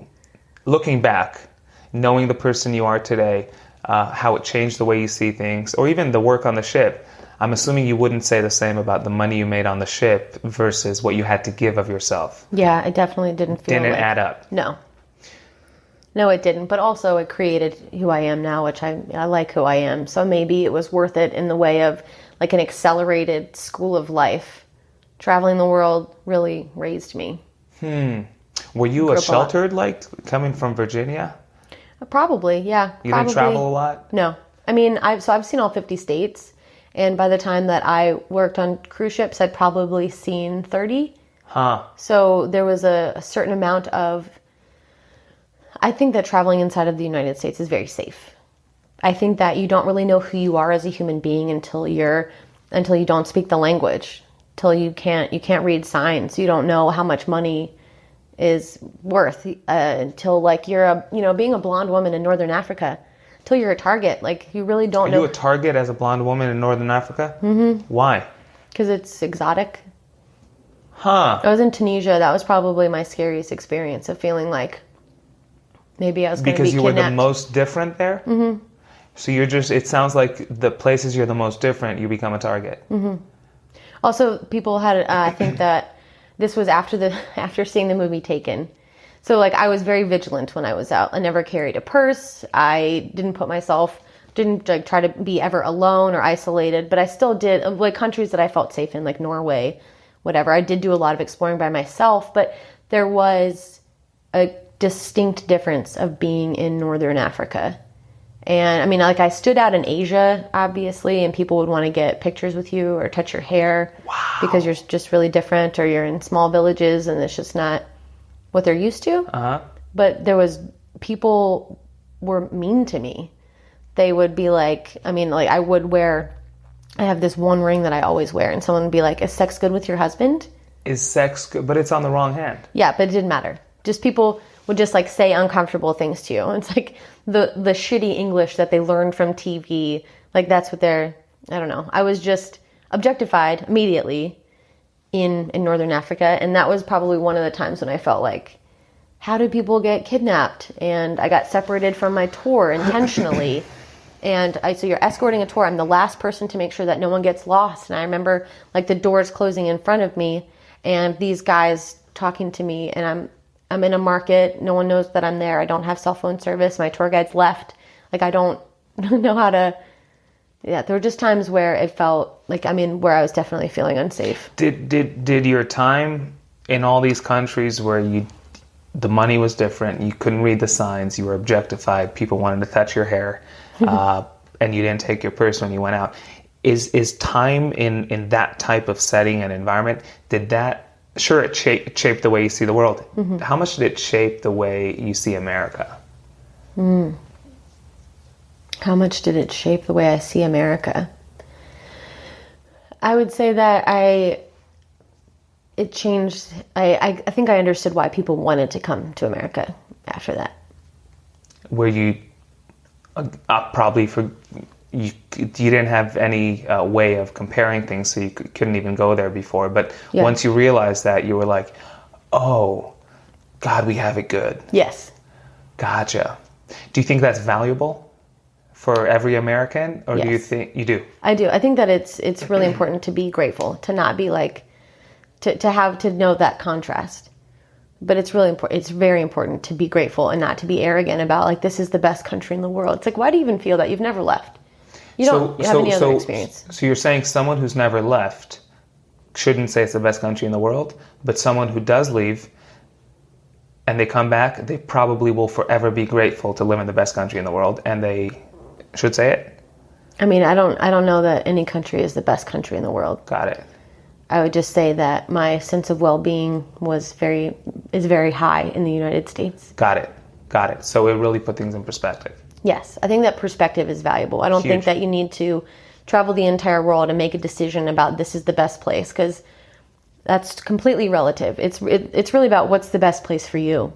looking back, knowing the person you are today, how it changed the way you see things, or even the work on the ship. I'm assuming you wouldn't say the same about the money you made on the ship versus what you had to give of yourself. Yeah, it definitely didn't add up. No, it didn't. But also it created who I am now, which I like who I am. So maybe it was worth it in the way of like an accelerated school of life. Traveling the world really raised me. Were you sheltered, like coming from Virginia? Probably, yeah. You didn't travel a lot? No. I mean, I've seen all 50 states. And by the time that I worked on cruise ships, I'd probably seen 30. Huh. So there was a certain amount of... I think that traveling inside of the United States is very safe. I think that you don't really know who you are as a human being until you don't speak the language, till you can't read signs. You don't know how much money is worth until like you're being a blonde woman in Northern Africa. Till you're a target. Like, you really don't know. Are you a target as a blonde woman in Northern Africa? Mm-hmm. Why? Because it's exotic. Huh. I was in Tunisia. That was probably my scariest experience of feeling like maybe I was going to be kidnapped. Because you were the most different there? Mm-hmm. So it sounds like the places you're the most different, you become a target. Mm-hmm. Also, people had, I think that this was after seeing the movie Taken. So, like, I was very vigilant when I was out. I never carried a purse. I didn't try to be ever alone or isolated. But I still did, like, countries that I felt safe in, like Norway, whatever. I did do a lot of exploring by myself. But there was a distinct difference of being in Northern Africa. And, I mean, like, I stood out in Asia, obviously, and people would want to get pictures with you or touch your hair. Wow. Because you're just really different, or you're in small villages and it's just not what they're used to. Uh-huh. But people were mean to me. They would be like, I have this one ring that I always wear, and someone would be like, is sex good with your husband? Is sex good? But it's on the wrong hand. Yeah, but it didn't matter. Just people would just like say uncomfortable things to you. It's like the shitty English that they learned from TV. Like that's what I don't know. I was just objectified immediately in Northern Africa. And that was probably one of the times when I felt like, how do people get kidnapped? And I got separated from my tour intentionally. So you're escorting a tour. I'm the last person to make sure that no one gets lost. And I remember like the doors closing in front of me and these guys talking to me, and I'm in a market. No one knows that I'm there. I don't have cell phone service. My tour guide's left. Like I don't know how to. Yeah, there were just times where it felt like where I was definitely feeling unsafe. Did your time in all these countries where the money was different, you couldn't read the signs, you were objectified, people wanted to touch your hair, and you didn't take your purse when you went out. Is time in that type of setting and environment, did that, sure, it shaped the way you see the world. Mm-hmm. How much did it shape the way you see America? How much did it shape the way I see America? I would say that it changed. I think I understood why people wanted to come to America after that. Were you probably you didn't have any way of comparing things, so you couldn't even go there before. But yeah. Once you realized that, you were like, "Oh, God, we have it good." Yes. Gotcha. Do you think that's valuable for every American, or yes. Do you think you do? I do. I think that it's really important to be grateful, to not be like to know that contrast. But it's really important. It's very important to be grateful and not to be arrogant about like this is the best country in the world. It's like, why do you even feel that? You've never left. You don't have any other experience. So you're saying someone who's never left shouldn't say it's the best country in the world, but someone who does leave and they come back, they probably will forever be grateful to live in the best country in the world, and they should say it? I mean, I don't know that any country is the best country in the world. Got it. I would just say that my sense of well-being is very high in the United States. Got it. So it really put things in perspective. Yes, I think that perspective is valuable. I don't think that you need to travel the entire world and make a decision about this is the best place, because that's completely relative. It's really about what's the best place for you.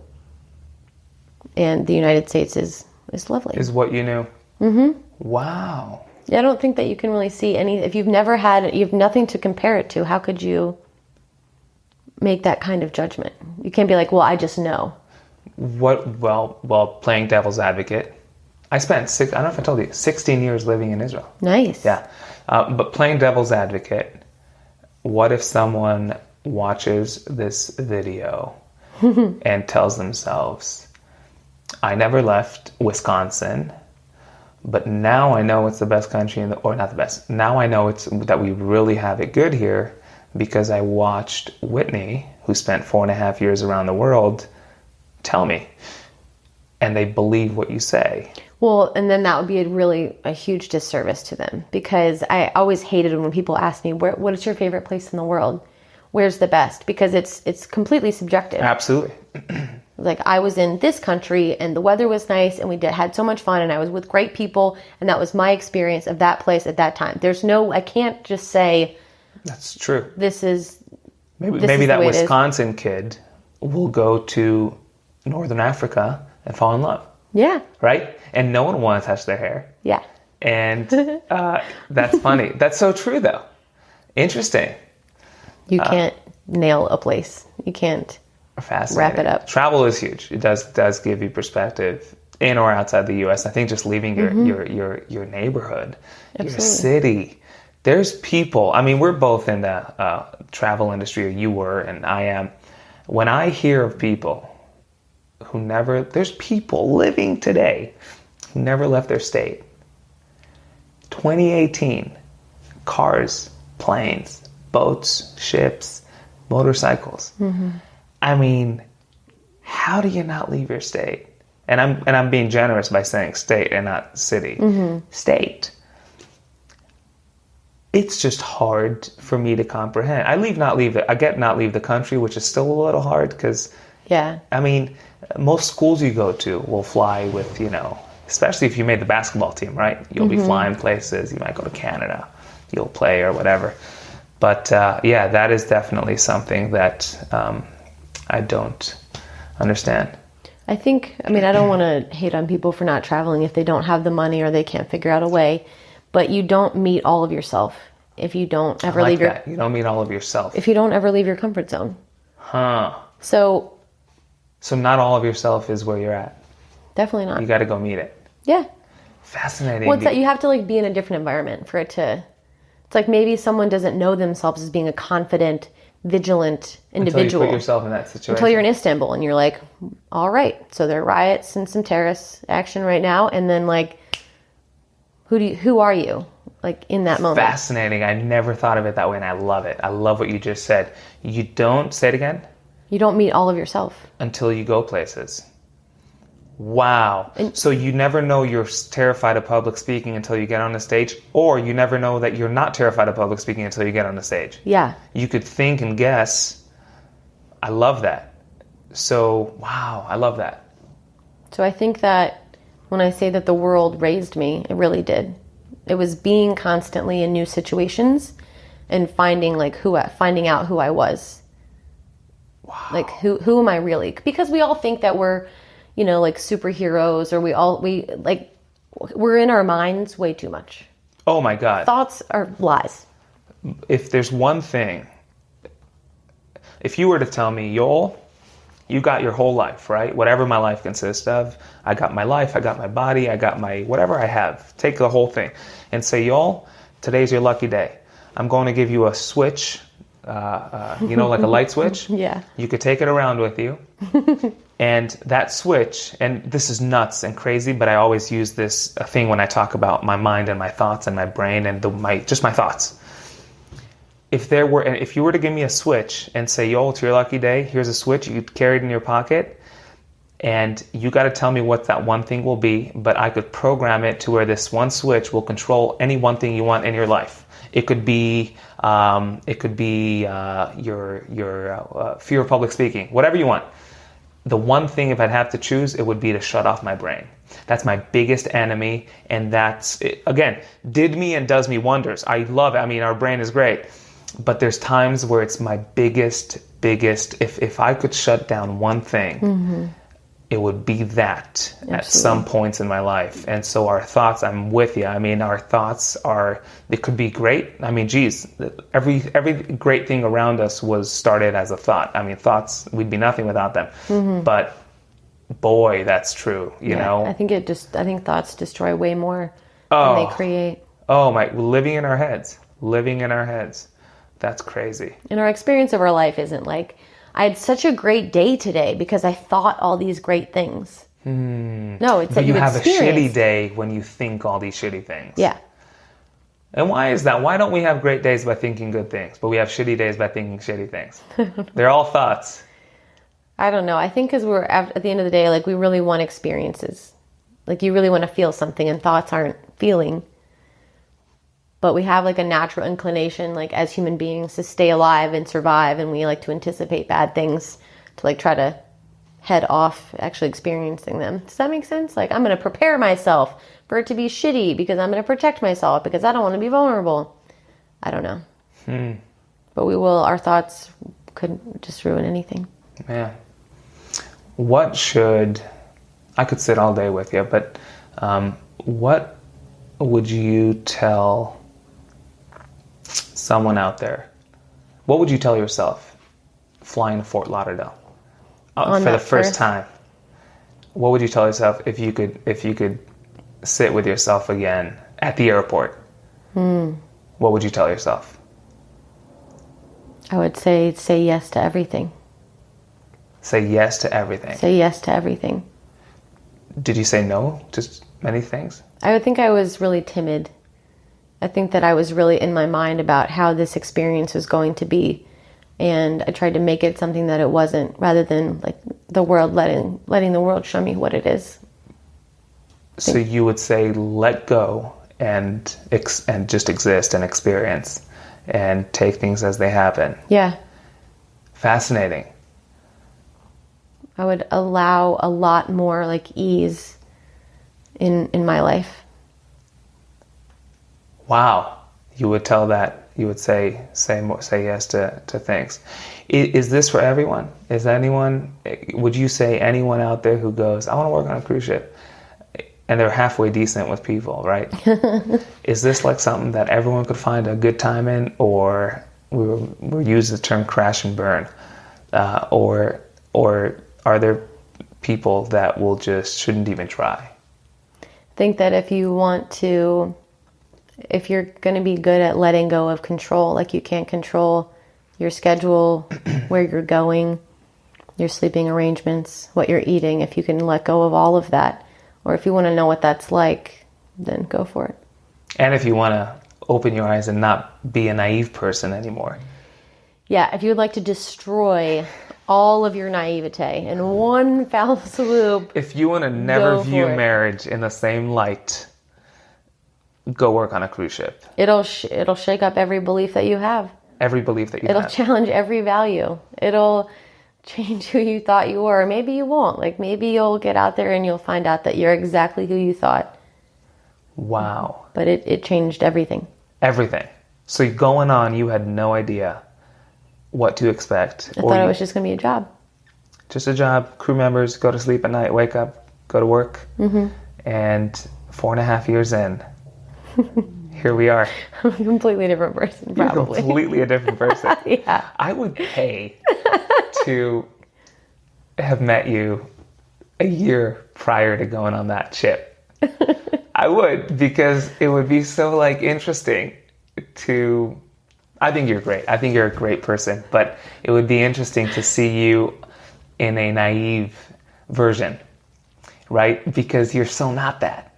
And the United States is lovely. Is what you knew. Mm-hmm. Wow. Yeah, I don't think that you can really see if you have nothing to compare it to, how could you make that kind of judgment? You can't be like, well, I just know. Well, playing devil's advocate, I spent I don't know if I told you, 16 years living in Israel. Nice. Yeah. But playing devil's advocate, what if someone watches this video and tells themselves, I never left Wisconsin, but now I know it's the best country or not the best. Now I know that we really have it good here because I watched Whitney, who spent 4.5 years around the world, tell me. And they believe what you say. Well, and then that would be a huge disservice to them, because I always hated when people ask me, what is your favorite place in the world? Where's the best? Because it's completely subjective. Absolutely. Like, I was in this country and the weather was nice and had so much fun and I was with great people and that was my experience of that place at that time. I can't just say... That's true. Maybe that Wisconsin kid will go to Northern Africa and fall in love. Yeah. Right? And no one wants to touch their hair. Yeah. And that's funny. That's so true, though. Interesting. You can't nail a place. You can't wrap it up. Travel is huge. It does give you perspective in or outside the U.S. I think just leaving your neighborhood, Absolutely. Your city. There's people. I mean, we're both in the travel industry, or you were, and I am. When I hear of people there's people living today who never left their state. 2018, cars, planes, boats, ships, motorcycles. Mm-hmm. I mean, how do you not leave your state? And I'm being generous by saying state and not city. Mm-hmm. State. It's just hard for me to comprehend. I not leave the country, which is still a little hard because, yeah. I mean, most schools you go to will fly with, especially if you made the basketball team, right? You'll be flying places. You might go to Canada. You'll play or whatever. But yeah, that is definitely something that I don't understand. I think, I mean, I don't want to hate on people for not traveling if they don't have the money or they can't figure out a way, but you don't meet all of yourself if you don't ever leave your... You don't meet all of yourself. If you don't ever leave your comfort zone. Huh. So not all of yourself is where you're at. Definitely not. You got to go meet it. Yeah. Fascinating. Well, it's that you have to like be in a different environment for it to... It's like maybe someone doesn't know themselves as being a confident, vigilant individual. Until you put yourself in that situation. Until you're in Istanbul and you're like, all right, so there are riots and some terrorist action right now. And then like, who are you? Like in that moment. Fascinating. I never thought of it that way and I love it. I love what you just said. You don't, say it again? You don't meet all of yourself. Until you go places. Wow. So you never know you're terrified of public speaking until you get on the stage, or you never know that you're not terrified of public speaking until you get on the stage. Yeah. You could think and guess. I love that. So, wow, I love that. So I think that when I say that the world raised me, it really did. It was being constantly in new situations and finding out who I was. Wow. Like who am I really? Because we all think that we're, like superheroes, or we're in our minds way too much. Oh my God. Thoughts are lies. If there's one thing, if you were to tell me, Yoel, you got your whole life, right? Whatever my life consists of, I got my life, I got my body, I got my whatever I have. Take the whole thing and say, Yoel, today's your lucky day. I'm going to give you a switch, like a light switch. Yeah. You could take it around with you. And that switch, and this is nuts and crazy, but I always use this thing when I talk about my mind and my thoughts and my brain and my thoughts. If you were to give me a switch and say, Yoel, it's your lucky day, here's a switch, you carry it in your pocket, and you got to tell me what that one thing will be, but I could program it to where this one switch will control any one thing you want in your life. It could be your fear of public speaking, whatever you want. The one thing, if I'd have to choose, it would be to shut off my brain. That's my biggest enemy, and that's, again, did me and does me wonders. I love it. I mean, our brain is great. But there's times where it's my biggest, if I could shut down one thing, it would be that. Absolutely. At some points in my life. And so our thoughts, I'm with you. I mean, our thoughts they could be great. I mean, geez, every great thing around us was started as a thought. I mean, thoughts, we'd be nothing without them. But boy, that's true, you know? I think thoughts destroy way more than they create. Oh my, living in our heads. That's crazy. And our experience of our life isn't like, I had such a great day today because I thought all these great things. No, it's that you have a shitty day when you think all these shitty things. Yeah. And why is that? Why don't we have great days by thinking good things, but we have shitty days by thinking shitty things? They're all thoughts. I don't know. I think because we're at the end of the day, like we really want experiences. Like you really want to feel something, and thoughts aren't feeling. But we have like a natural inclination, like as human beings, to stay alive and survive, and we like to anticipate bad things to like try to head off actually experiencing them. Does that make sense? Like I'm going to prepare myself for it to be shitty because I'm going to protect myself because I don't want to be vulnerable. I don't know. But we will. Our thoughts could just ruin anything. Yeah. I could sit all day with you, but what would you tell someone out there? What would you tell yourself flying to Fort Lauderdale for the first time? What would you tell yourself if you could sit with yourself again at the airport? What would you tell yourself? I would say yes to everything. Say yes to everything. Say yes to everything. Did you say no to many things? I would think I was really timid. I think that I was really in my mind about how this experience was going to be. And I tried to make it something that it wasn't, rather than like the world letting the world show me what it is. So you would say let go and just exist and experience and take things as they happen. Yeah. Fascinating. I would allow a lot more like ease in my life. Wow. You would tell that You would say yes to things. Is this for everyone? Would you say anyone out there who goes, I want to work on a cruise ship, and they're halfway decent with people, right? Is this like something that everyone could find a good time in, or we use the term crash and burn, or are there people that shouldn't even try? I think that if you're going to be good at letting go of control, like you can't control your schedule, where you're going, your sleeping arrangements, what you're eating, if you can let go of all of that, or if you want to know what that's like, then go for it. And if you want to open your eyes and not be a naive person anymore. Yeah, if you would like to destroy all of your naivete in one foul swoop. If you want to never view marriage in the same light, go work on a cruise ship. It'll shake up every belief that you have. Every belief that you have. It'll challenge every value. It'll change who you thought you were. Maybe you won't. Like maybe you'll get out there and you'll find out that you're exactly who you thought. Wow. But it changed everything. Everything. So going on, you had no idea what to expect. I thought it was just going to be a job. Just a job. Crew members go to sleep at night, wake up, go to work. Mm-hmm. And 4.5 years in, here we are. I'm a completely different person, probably. You're completely a different person. Yeah. I would pay to have met you a year prior to going on that ship. I would, because it would be so interesting to... I think you're great. I think you're a great person, but it would be interesting to see you in a naive version, right? Because you're so not that.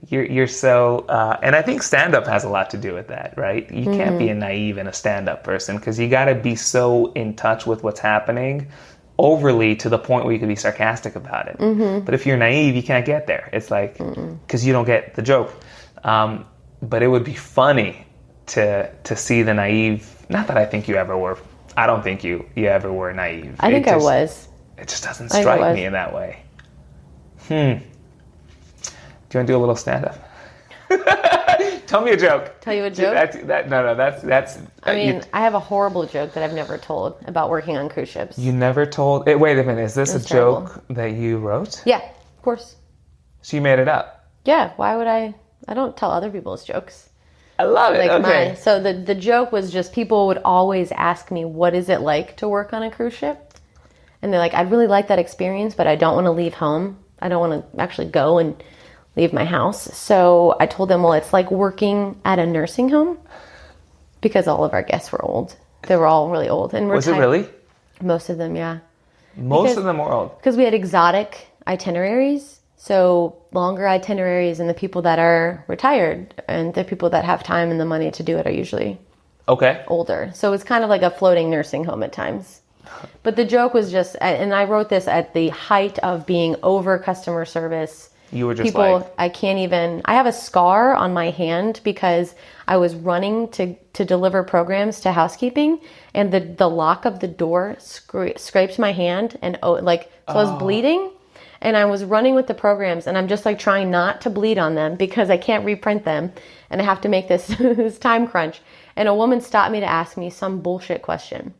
You're so, and I think stand-up has a lot to do with that, right? You can't be a naive and a stand-up person because you got to be so in touch with what's happening overly to the point where you can be sarcastic about it. Mm-hmm. But if you're naive, you can't get there. It's like, because you don't get the joke. But it would be funny to see the naive, not that I think you ever were. I don't think you ever were naive. I think I was. It just doesn't strike me in that way. Do you want to do a little stand-up? Tell me a joke. Tell you a joke? That's. I mean, I have a horrible joke that I've never told about working on cruise ships. You never told? Wait a minute. Is this a joke that you wrote? Yeah, of course. So you made it up? Yeah. Why would I? I don't tell other people's jokes. I love it. Okay. So the joke was just people would always ask me, what is it like to work on a cruise ship? And they're like, I'd really like that experience, but I don't want to leave home. I don't want to actually go and leave my house. So I told them, well, it's like working at a nursing home, because all of our guests were old. They were all really old. And was it really? Most of them, yeah. Most of them were old? Because we had exotic itineraries. So longer itineraries, and the people that are retired and the people that have time and the money to do it are usually older. So it's kind of like a floating nursing home at times. But the joke was just, and I wrote this at the height of being over customer service. You were just people, I have a scar on my hand because I was running to deliver programs to housekeeping, and the lock of the door scraped my hand, and so I was bleeding. And I was running with the programs, and I'm just trying not to bleed on them because I can't reprint them, and I have to make this time crunch. And a woman stopped me to ask me some bullshit question.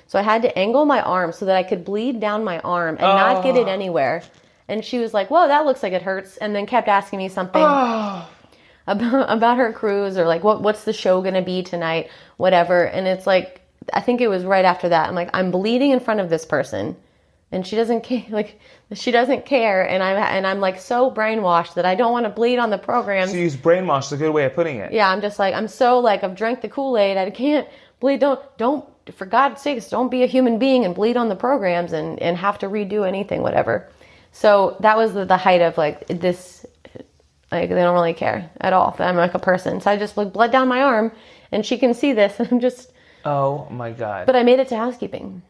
So I had to angle my arm so that I could bleed down my arm and not get it anywhere. And she was like, "Whoa, that looks like it hurts," and then kept asking me something about her cruise, or what's the show gonna be tonight, whatever. And it's I think it was right after that. I'm like, I'm bleeding in front of this person. And she doesn't care, she doesn't care, and I'm so brainwashed that I don't want to bleed on the program. So you use brainwashed, a good way of putting it. Yeah, I'm just I'm so I've drank the Kool-Aid, I can't bleed. Don't for God's sakes, don't be a human being and bleed on the programs and have to redo anything, whatever. So that was the height of this. They don't really care at all. I'm a person, so I just bled down my arm, and she can see this, and I'm just. Oh my God! But I made it to housekeeping.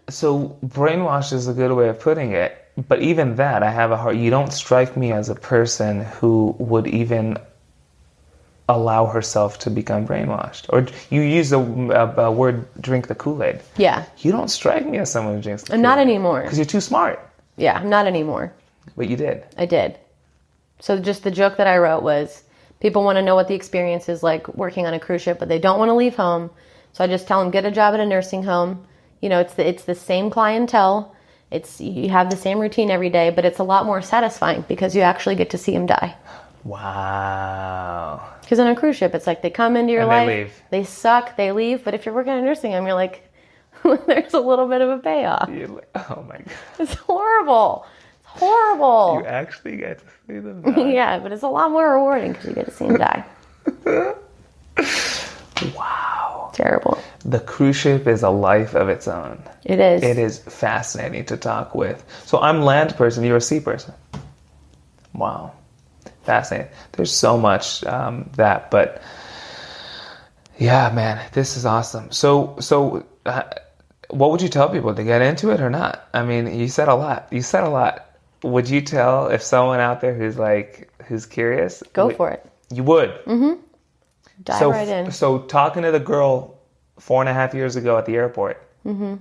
So brainwash is a good way of putting it. But even that, I have a hard... You don't strike me as a person who would even allow herself to become brainwashed. Or you use a word, drink the Kool-Aid. Yeah. You don't strike me as someone who drinks the Kool-Aid. Not anymore. Because you're too smart. Yeah, I'm not anymore. But you did. I did. So just the joke that I wrote was, People want to know what the experience is like working on a cruise ship, but they don't want to leave home. So I just tell them, get a job at a nursing home. You know, it's the same clientele. You have the same routine every day, but it's a lot more satisfying because you actually get to see them die. Wow. Because on a cruise ship, it's like they come into your life, they leave. They suck, they leave. But if you're working at a nursing home, you're like, there's a little bit of a payoff. Oh my God. It's horrible. It's horrible. You actually get to see them die. Yeah, but it's a lot more rewarding because you get to see them die. Wow. Terrible. The cruise ship is a life of its own. It is. It is fascinating to talk with. So I'm land person, you're a sea person. Wow. Fascinating. There's so much but yeah, man, this is awesome. So what would you tell people to get into it or not? I mean, you said a lot. Would you tell if someone out there who's curious? Go for it. You would? Mm-hmm. Dive right in. So talking to the girl 4.5 years ago at the airport, mm-hmm.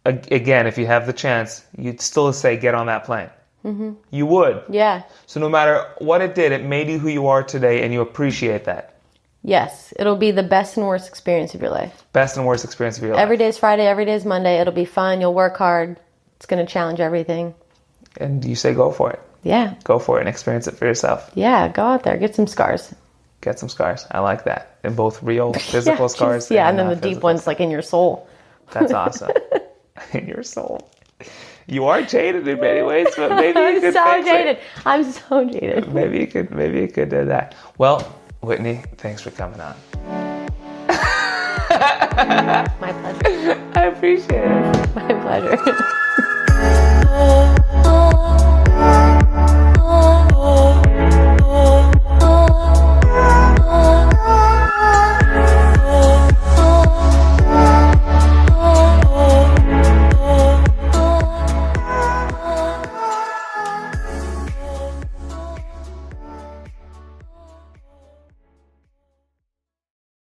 Again, if you have the chance, you'd still say get on that plane. Mm-hmm. You would? Yeah. So no matter what it did, it made you who you are today, and you appreciate that. Yes. It'll be the best and worst experience of your life. Best and worst experience of your life. Every day's Friday, every day's Monday. It'll be fun. You'll work hard. It's going to challenge everything. And you say go for it. Yeah. Go for it and experience it for yourself. Yeah, go out there. Get some scars. Get some scars. I like that. And both real physical scars. Yeah, and then the deep ones like in your soul. That's awesome. In your soul. You are jaded in many ways, but maybe you could I'm so jaded. Maybe you could do that. Well, Whitney, thanks for coming on. My pleasure. I appreciate it. My pleasure.